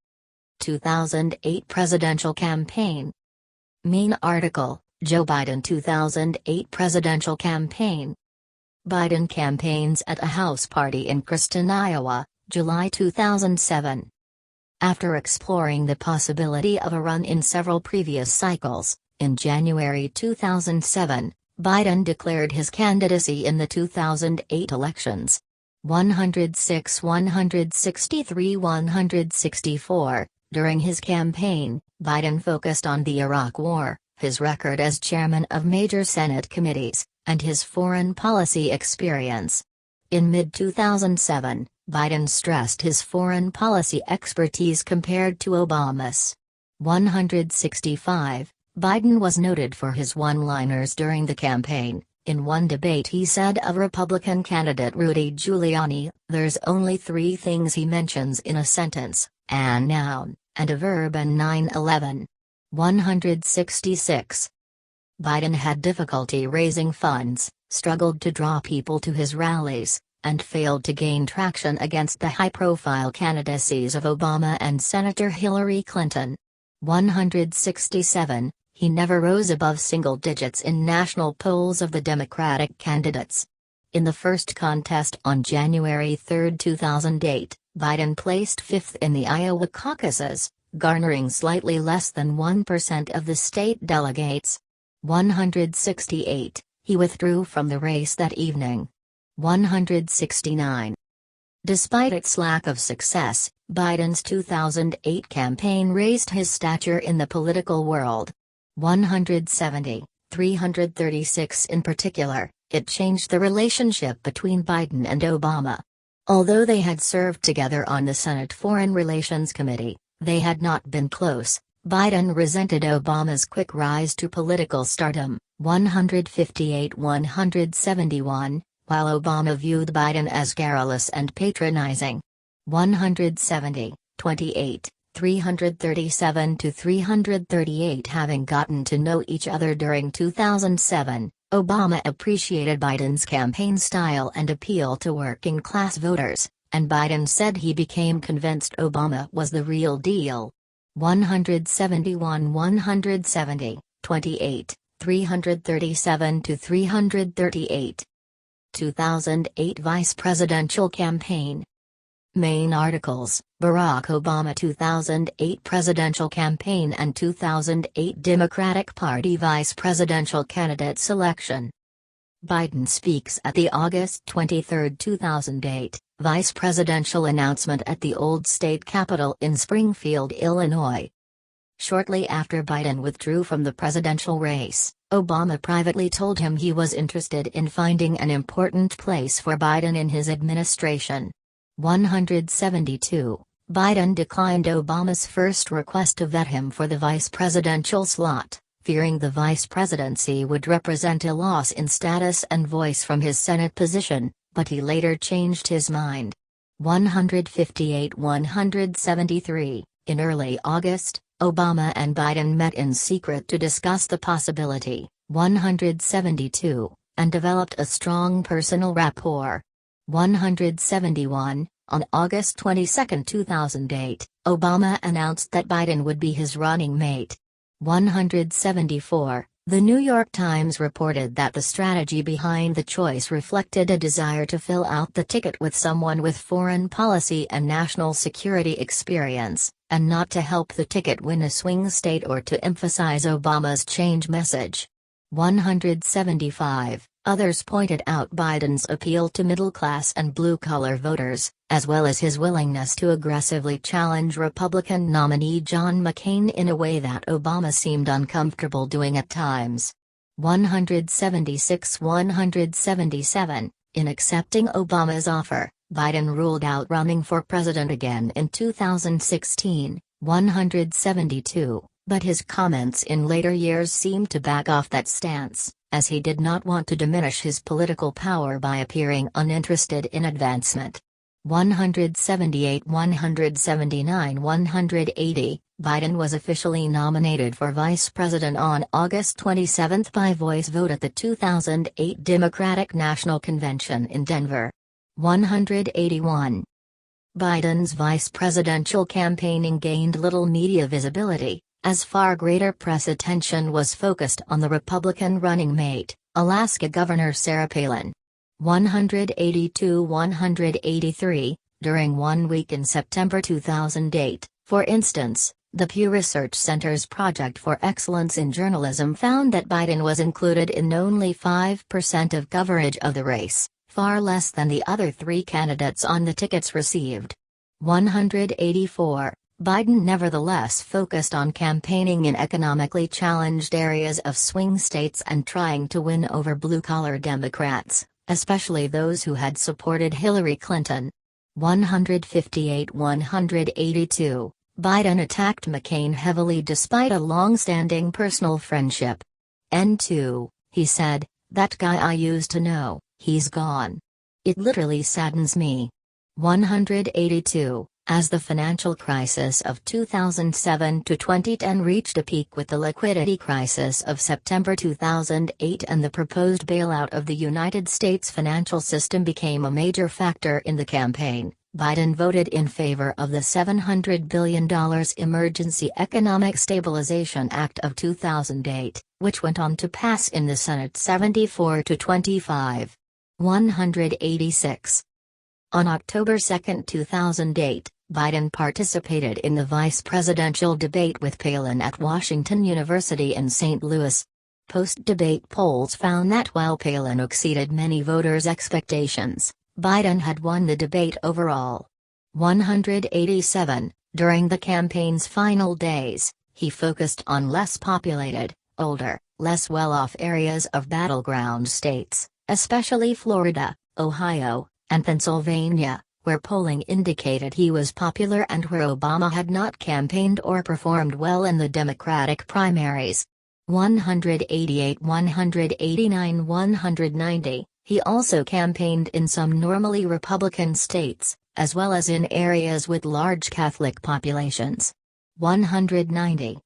2008 Presidential Campaign. Main article, Joe Biden 2008 Presidential Campaign. Biden campaigns at a house party in Creston, Iowa, July 2007. After exploring the possibility of a run in several previous cycles, in January 2007, Biden declared his candidacy in the 2008 elections. 106, 163, 164. During his campaign, Biden focused on the Iraq War, his record as chairman of major Senate committees, and his foreign policy experience. In mid-2007, Biden stressed his foreign policy expertise compared to Obama's. 165. Biden was noted for his one-liners during the campaign. In one debate he said of Republican candidate Rudy Giuliani, "There's only 3 things he mentions in a sentence, a noun, and a verb, and 9/11. 166. Biden had difficulty raising funds, struggled to draw people to his rallies, and failed to gain traction against the high-profile candidacies of Obama and Senator Hillary Clinton. 167. He never rose above single digits in national polls of the Democratic candidates. In the first contest on January 3, 2008, Biden placed 5th in the Iowa caucuses, garnering slightly less than 1% of the state delegates. 168. He withdrew from the race that evening. 169. Despite its lack of success, Biden's 2008 campaign raised his stature in the political world. 170. 336. In particular, it changed the relationship between Biden and Obama. Although they had served together on the Senate Foreign Relations Committee, they had not been close. Biden resented Obama's quick rise to political stardom, 158-171, while Obama viewed Biden as garrulous and patronizing. 170-28, 337-338. Having gotten to know each other during 2007, Obama appreciated Biden's campaign style and appeal to working-class voters, and Biden said he became convinced Obama was the real deal. 171-170, 28, 337-338. 2008 Vice Presidential Campaign. Main articles: Barack Obama 2008 Presidential Campaign and 2008 Democratic Party Vice Presidential Candidate Selection. Biden speaks at the August 23, 2008, Vice Presidential announcement at the Old State Capitol in Springfield, Illinois. Shortly after Biden withdrew from the presidential race, Obama privately told him he was interested in finding an important place for Biden in his administration. 172, Biden declined Obama's first request to vet him for the vice presidential slot, fearing the vice presidency would represent a loss in status and voice from his Senate position, but he later changed his mind. 158-173, in early August, Obama and Biden met in secret to discuss the possibility, 172, and developed a strong personal rapport. 171, on August 22, 2008, Obama announced that Biden would be his running mate. 174, The New York Times reported that the strategy behind the choice reflected a desire to fill out the ticket with someone with foreign policy and national security experience, and not to help the ticket win a swing state or to emphasize Obama's change message. 175, others pointed out Biden's appeal to middle-class and blue-collar voters, as well as his willingness to aggressively challenge Republican nominee John McCain in a way that Obama seemed uncomfortable doing at times. 176-177, in accepting Obama's offer, Biden ruled out running for president again in 2016, 172, but his comments in later years seemed to back off that stance, as he did not want to diminish his political power by appearing uninterested in advancement. 178-179-180, Biden was officially nominated for vice president on August 27 by voice vote at the 2008 Democratic National Convention in Denver. 181. Biden's vice presidential campaigning gained little media visibility, as far greater press attention was focused on the Republican running mate, Alaska Governor Sarah Palin. 182-183, during 1 week in September 2008, for instance, the Pew Research Center's Project for Excellence in Journalism found that Biden was included in only 5% of coverage of the race, far less than the other three candidates on the tickets received. 184. Biden nevertheless focused on campaigning in economically challenged areas of swing states and trying to win over blue-collar Democrats, especially those who had supported Hillary Clinton. 158-182, Biden attacked McCain heavily despite a long-standing personal friendship. N2, he said, "That guy I used to know, he's gone. It literally saddens me." 182. As the financial crisis of 2007 to 2010 reached a peak with the liquidity crisis of September 2008 and the proposed bailout of the United States financial system became a major factor in the campaign, Biden voted in favor of the $700 billion Emergency Economic Stabilization Act of 2008, which went on to pass in the Senate 74 to 25. 186. On October 2, 2008, Biden participated in the vice presidential debate with Palin at Washington University in St. Louis. Post-debate polls found that while Palin exceeded many voters' expectations, Biden had won the debate overall. 187. During the campaign's final days, he focused on less populated, older, less well-off areas of battleground states, especially Florida, Ohio, and Pennsylvania, where polling indicated he was popular and where Obama had not campaigned or performed well in the Democratic primaries. 188, 189, 190. He also campaigned in some normally Republican states, as well as in areas with large Catholic populations. 190.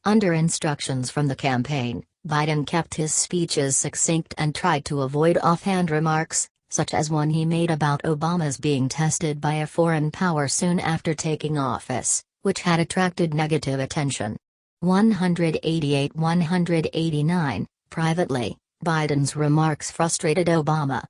Under instructions from the campaign, Biden kept his speeches succinct and tried to avoid offhand remarks, such as one he made about Obama's being tested by a foreign power soon after taking office, which had attracted negative attention. 188, 189. Privately, Biden's remarks frustrated Obama.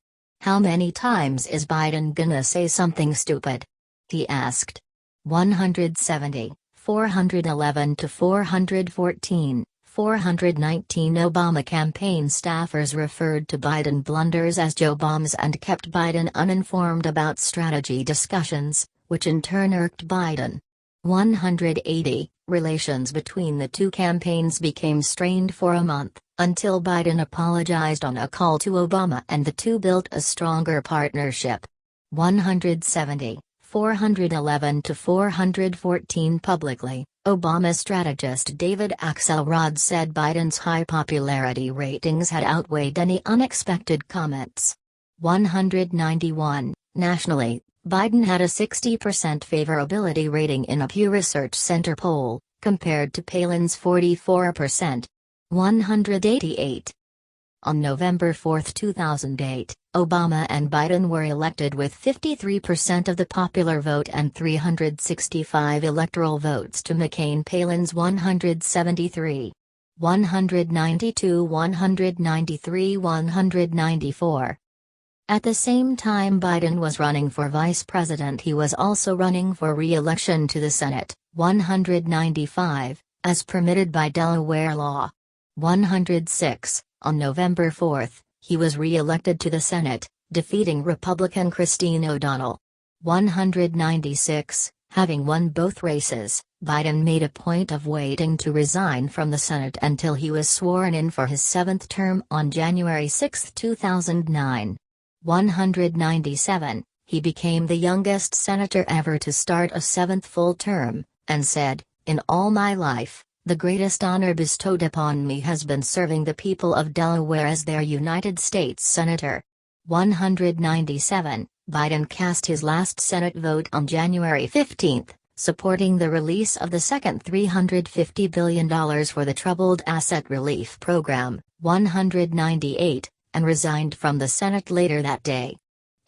"How many times is Biden gonna say something stupid?" he asked. 170, 411 to 414, 419. Obama campaign staffers referred to Biden blunders as Joe bombs and kept Biden uninformed about strategy discussions, which in turn irked Biden. 180. Relations between the two campaigns became strained for a month, until Biden apologized on a call to Obama and the two built a stronger partnership. 170, 411 to 414. Publicly, Obama strategist David Axelrod said Biden's high popularity ratings had outweighed any unexpected comments. 191. Nationally, Biden had a 60% favorability rating in a Pew Research Center poll, compared to Palin's 44%. 188. On November 4, 2008, Obama and Biden were elected with 53% of the popular vote and 365 electoral votes to McCain-Palin's 173. 192, 193, 194. At the same time Biden was running for vice president, he was also running for re-election to the Senate, 195, as permitted by Delaware law. 106. On November 4, he was re-elected to the Senate, defeating Republican Christine O'Donnell. 196. Having won both races, Biden made a point of waiting to resign from the Senate until he was sworn in for his seventh term on January 6, 2009. 197. He became the youngest senator ever to start a seventh full term, and said, "In all my life, the greatest honor bestowed upon me has been serving the people of Delaware as their United States Senator." 197. Biden cast his last Senate vote on January 15, supporting the release of the second $350 billion for the Troubled Asset Relief Program. 198. And resigned from the Senate later that day.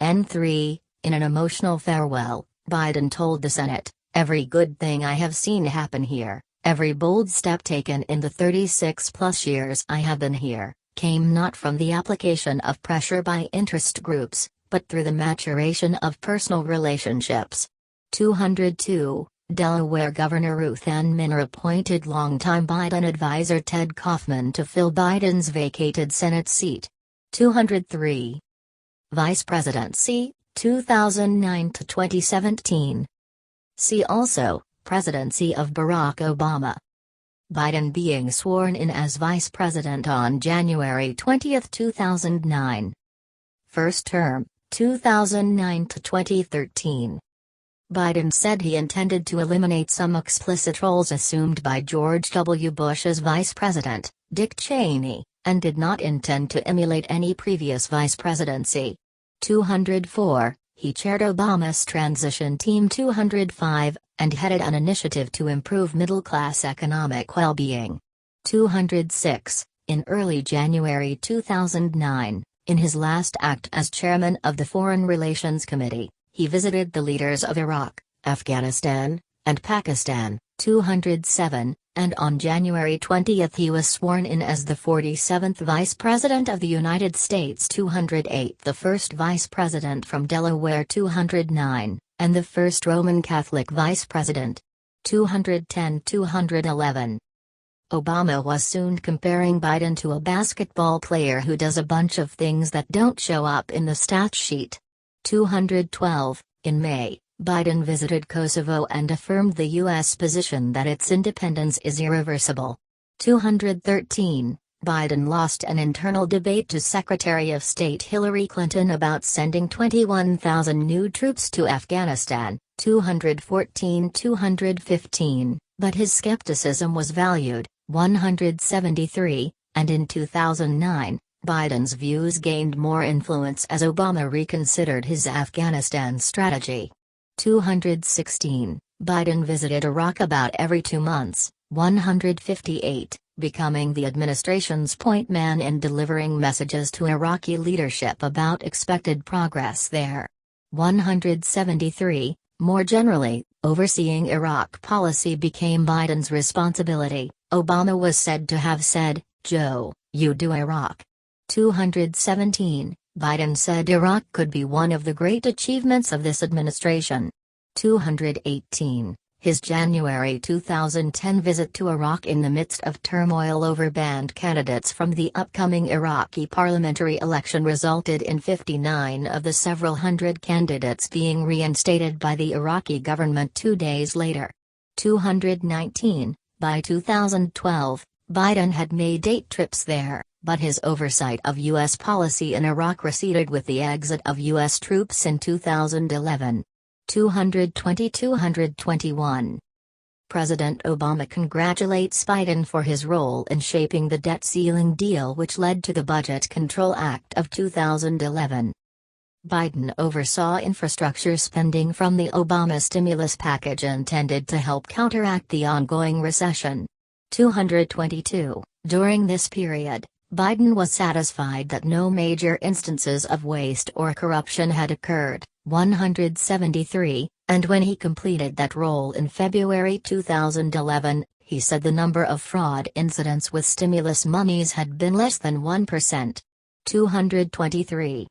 N3. In an emotional farewell, Biden told the Senate, "Every good thing I have seen happen here, every bold step taken in the 36-plus years I have been here, came not from the application of pressure by interest groups, but through the maturation of personal relationships." 202. Delaware Governor Ruth Ann Minner appointed longtime Biden advisor Ted Kaufman to fill Biden's vacated Senate seat. 203. Vice Presidency, 2009 to 2017. See also, Presidency of Barack Obama. Biden being sworn in as Vice President on January 20, 2009. First term, 2009 to 2013. Biden said he intended to eliminate some explicit roles assumed by George W. Bush as Vice President, Dick Cheney, and did not intend to emulate any previous vice presidency. 204. He chaired Obama's transition team. 205, and headed an initiative to improve middle-class economic well-being. 206. In early January 2009, in his last act as chairman of the Foreign Relations Committee, he visited the leaders of Iraq, Afghanistan, and Pakistan. 207, and on January 20 he was sworn in as the 47th Vice President of the United States. 208. The first Vice President from Delaware. 209, and the first Roman Catholic Vice President. 210. 211. Obama was soon comparing Biden to a basketball player who does a bunch of things that don't show up in the stat sheet. 212. In May, Biden visited Kosovo and affirmed the U.S. position that its independence is irreversible. 213. Biden lost an internal debate to Secretary of State Hillary Clinton about sending 21,000 new troops to Afghanistan, 214-215, but his skepticism was valued, 173, and in 2009, Biden's views gained more influence as Obama reconsidered his Afghanistan strategy. 216, Biden visited Iraq about every 2 months, 158, becoming the administration's point man in delivering messages to Iraqi leadership about expected progress there. 173, more generally, overseeing Iraq policy became Biden's responsibility. Obama was said to have said, "Joe, you do Iraq." 217, Biden said Iraq could be one of the great achievements of this administration. 218, his January 2010 visit to Iraq in the midst of turmoil over banned candidates from the upcoming Iraqi parliamentary election resulted in 59 of the several hundred candidates being reinstated by the Iraqi government 2 days later. 219, by 2012, Biden had made 8 trips there, but his oversight of U.S. policy in Iraq receded with the exit of U.S. troops in 2011. 220-221. President Obama congratulates Biden for his role in shaping the debt ceiling deal which led to the Budget Control Act of 2011. Biden oversaw infrastructure spending from the Obama stimulus package intended to help counteract the ongoing recession. 222. During this period, Biden was satisfied that no major instances of waste or corruption had occurred, 173, and when he completed that role in February 2011, he said the number of fraud incidents with stimulus monies had been less than 1%. 223.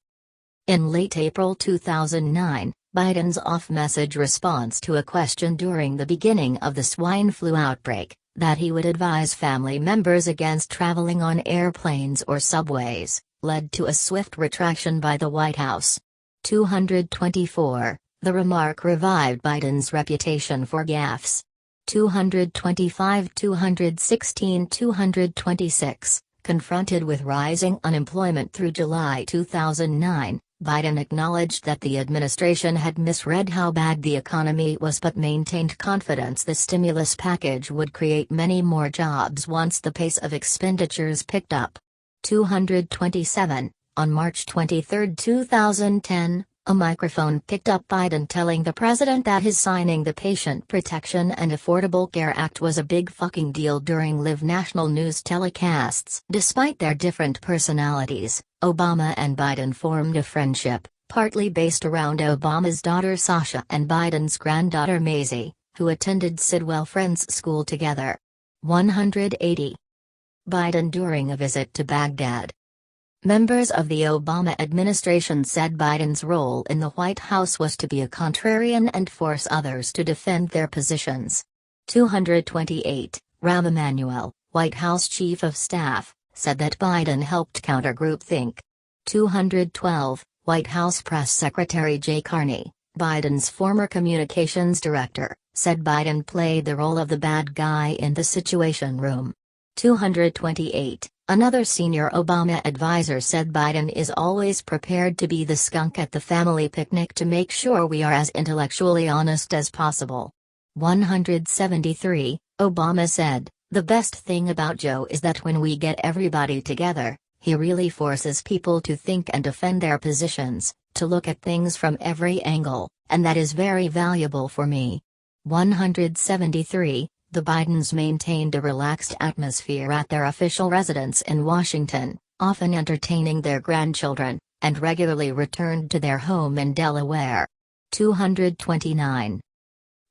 In late April 2009, Biden's off-message response to a question during the beginning of the swine flu outbreak, that he would advise family members against traveling on airplanes or subways, led to a swift retraction by the White House. 224, the remark revived Biden's reputation for gaffes. 225-216-226, confronted with rising unemployment through July 2009, Biden acknowledged that the administration had misread how bad the economy was but maintained confidence the stimulus package would create many more jobs once the pace of expenditures picked up. 227, on March 23, 2010, a microphone picked up Biden telling the president that his signing the Patient Protection and Affordable Care Act was a big fucking deal during live national news telecasts. Despite their different personalities, Obama and Biden formed a friendship, partly based around Obama's daughter Sasha and Biden's granddaughter Maisie, who attended Sidwell Friends School together. 180. Biden during a visit to Baghdad. Members of the Obama administration said Biden's role in the White House was to be a contrarian and force others to defend their positions. 228, Rahm Emanuel, White House Chief of Staff, said that Biden helped counter groupthink. 212, White House Press Secretary Jay Carney, Biden's former communications director, said Biden played the role of the bad guy in the Situation Room. 228, another senior Obama advisor said Biden is always prepared to be the skunk at the family picnic to make sure we are as intellectually honest as possible. 173, Obama said, "The best thing about Joe is that when we get everybody together, he really forces people to think and defend their positions, to look at things from every angle, and that is very valuable for me." 173, the Bidens maintained a relaxed atmosphere at their official residence in Washington, often entertaining their grandchildren, and regularly returned to their home in Delaware. 229.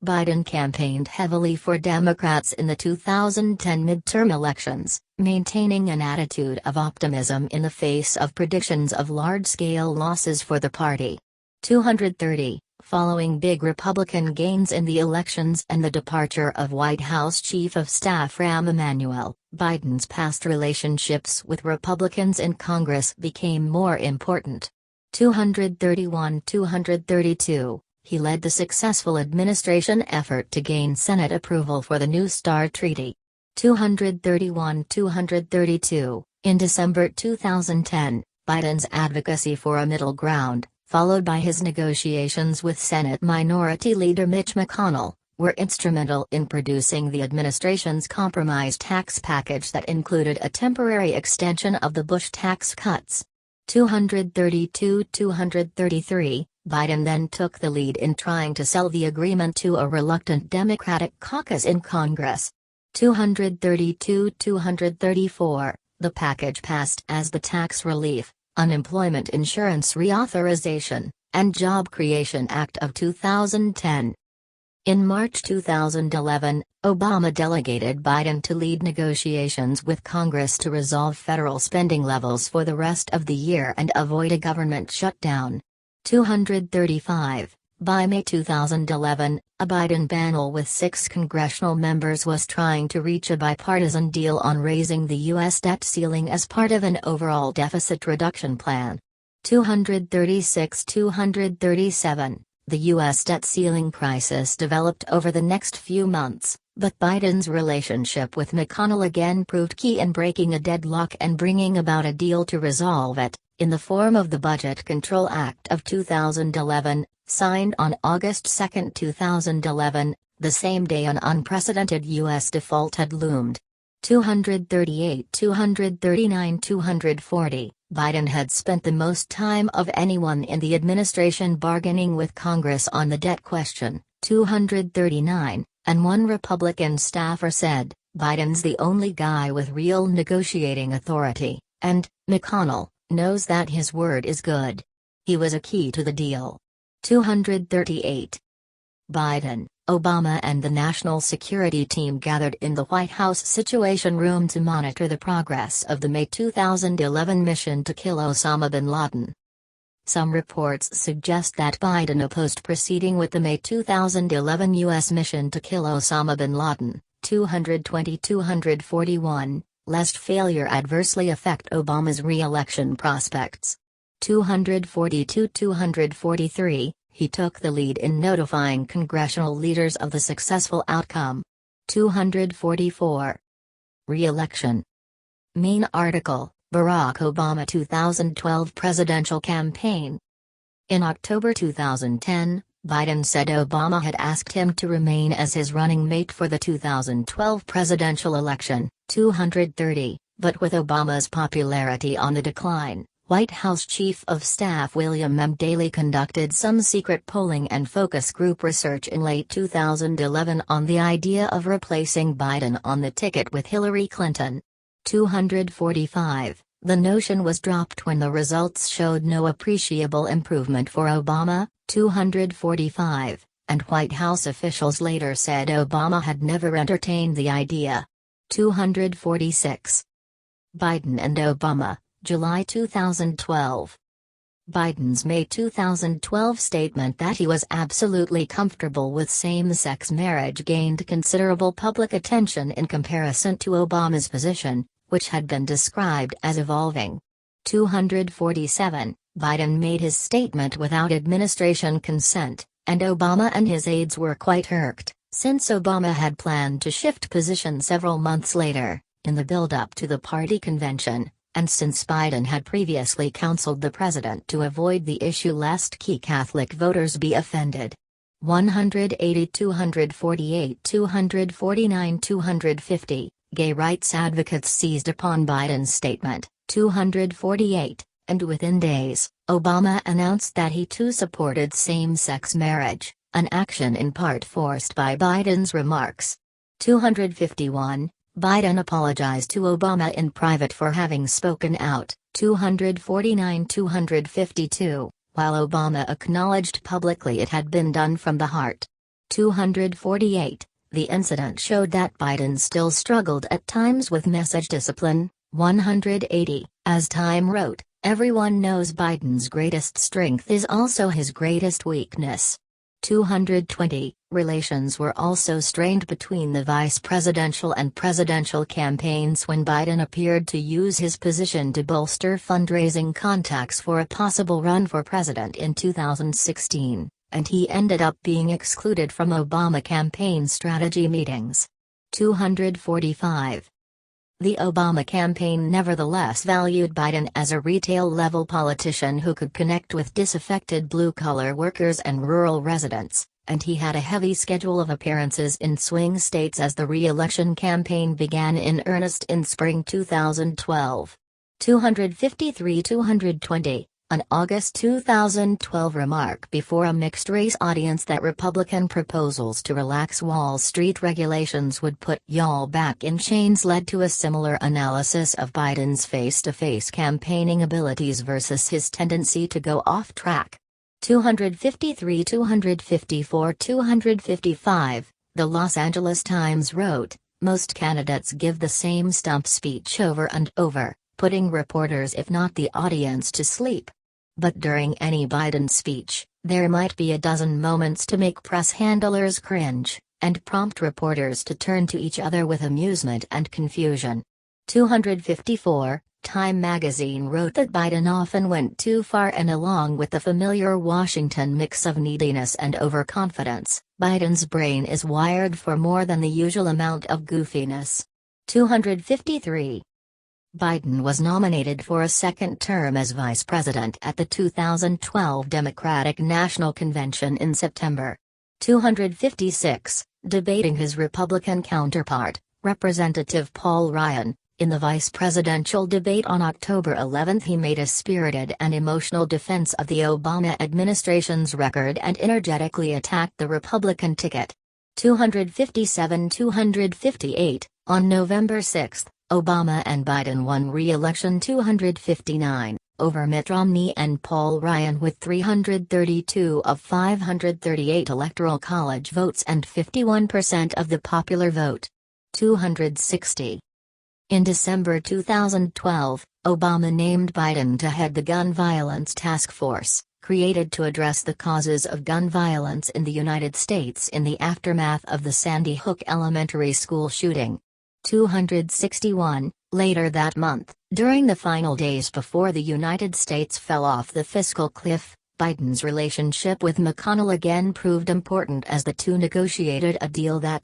Biden campaigned heavily for Democrats in the 2010 midterm elections, maintaining an attitude of optimism in the face of predictions of large-scale losses for the party. 230. Following big Republican gains in the elections and the departure of White House Chief of Staff Rahm Emanuel, Biden's past relationships with Republicans in Congress became more important. 231-232, he led the successful administration effort to gain Senate approval for the New START Treaty. 231-232, In December 2010, Biden's advocacy for a middle ground, followed by his negotiations with Senate Minority Leader Mitch McConnell, were instrumental in producing the administration's compromise tax package that included a temporary extension of the Bush tax cuts. 232-233, Biden then took the lead in trying to sell the agreement to a reluctant Democratic caucus in Congress. 232-234, the package passed as the Tax Relief, Unemployment Insurance Reauthorization, and Job Creation Act of 2010. In March 2011, Obama delegated Biden to lead negotiations with Congress to resolve federal spending levels for the rest of the year and avoid a government shutdown. 235. By May 2011, a Biden panel with 6 congressional members was trying to reach a bipartisan deal on raising the U.S. debt ceiling as part of an overall deficit reduction plan. 236-237. The U.S. debt ceiling crisis developed over the next few months, but Biden's relationship with McConnell again proved key in breaking a deadlock and bringing about a deal to resolve it, in the form of the Budget Control Act of 2011, signed on August 2, 2011, the same day an unprecedented U.S. default had loomed. 238, 239, 240. Biden had spent the most time of anyone in the administration bargaining with Congress on the debt question, 239, and one Republican staffer said, "Biden's the only guy with real negotiating authority, and McConnell knows that his word is good. He was a key to the deal." 238. Biden, Obama and the National Security Team gathered in the White House Situation Room to monitor the progress of the May 2011 mission to kill Osama bin Laden. Some reports suggest that Biden opposed proceeding with the May 2011 U.S. mission to kill Osama bin Laden, 220-241, lest failure adversely affect Obama's re-election prospects. 242-243. He took the lead in notifying congressional leaders of the successful outcome. 244. Re-election. Main article, Barack Obama 2012 presidential campaign. In October 2010, Biden said Obama had asked him to remain as his running mate for the 2012 presidential election. 230, but with Obama's popularity on the decline, White House Chief of Staff William M. Daley conducted some secret polling and focus group research in late 2011 on the idea of replacing Biden on the ticket with Hillary Clinton. 245. The notion was dropped when the results showed no appreciable improvement for Obama. 245, and White House officials later said Obama had never entertained the idea. 246. Biden and Obama, July 2012. Biden's May 2012 statement that he was absolutely comfortable with same-sex marriage gained considerable public attention in comparison to Obama's position, which had been described as evolving. 247. Biden made his statement without administration consent, and Obama and his aides were quite irked, since Obama had planned to shift position several months later, in the build-up to the party convention, and since Biden had previously counseled the president to avoid the issue lest key Catholic voters be offended. 180, 248, 249, 250. Gay rights advocates seized upon Biden's statement. 248. And within days, Obama announced that he too supported same-sex marriage, an action in part forced by Biden's remarks. 251. Biden apologized to Obama in private for having spoken out. 249-252, while Obama acknowledged publicly it had been done from the heart. 248. The incident showed that Biden still struggled at times with message discipline. 180. As Time wrote, everyone knows Biden's greatest strength is also his greatest weakness. 220. Relations were also strained between the vice presidential and presidential campaigns when Biden appeared to use his position to bolster fundraising contacts for a possible run for president in 2016, and he ended up being excluded from Obama campaign strategy meetings. 245. The Obama campaign nevertheless valued Biden as a retail-level politician who could connect with disaffected blue-collar workers and rural residents, and he had a heavy schedule of appearances in swing states as the re-election campaign began in earnest in spring 2012. 253-220. An August 2012 remark before a mixed-race audience that Republican proposals to relax Wall Street regulations would put y'all back in chains led to a similar analysis of Biden's face-to-face campaigning abilities versus his tendency to go off track. 253-254-255, The Los Angeles Times wrote, most candidates give the same stump speech over and over, putting reporters if not the audience to sleep. But during any Biden speech, there might be a dozen moments to make press handlers cringe, and prompt reporters to turn to each other with amusement and confusion. 254, Time magazine wrote that Biden often went too far, and along with the familiar Washington mix of neediness and overconfidence, Biden's brain is wired for more than the usual amount of goofiness. 253. Biden was nominated for a second term as vice president at the 2012 Democratic National Convention in September. 256, debating his Republican counterpart, Representative Paul Ryan, in the vice presidential debate on October 11 he made a spirited and emotional defense of the Obama administration's record and energetically attacked the Republican ticket. 257-258, on November 6, Obama and Biden won re-election 259, over Mitt Romney and Paul Ryan with 332 of 538 Electoral College votes and 51% of the popular vote. 260. In December 2012, Obama named Biden to head the Gun Violence Task Force, created to address the causes of gun violence in the United States in the aftermath of the Sandy Hook Elementary School shooting. 261, later that month, during the final days before the United States fell off the fiscal cliff, Biden's relationship with McConnell again proved important as the two negotiated a deal that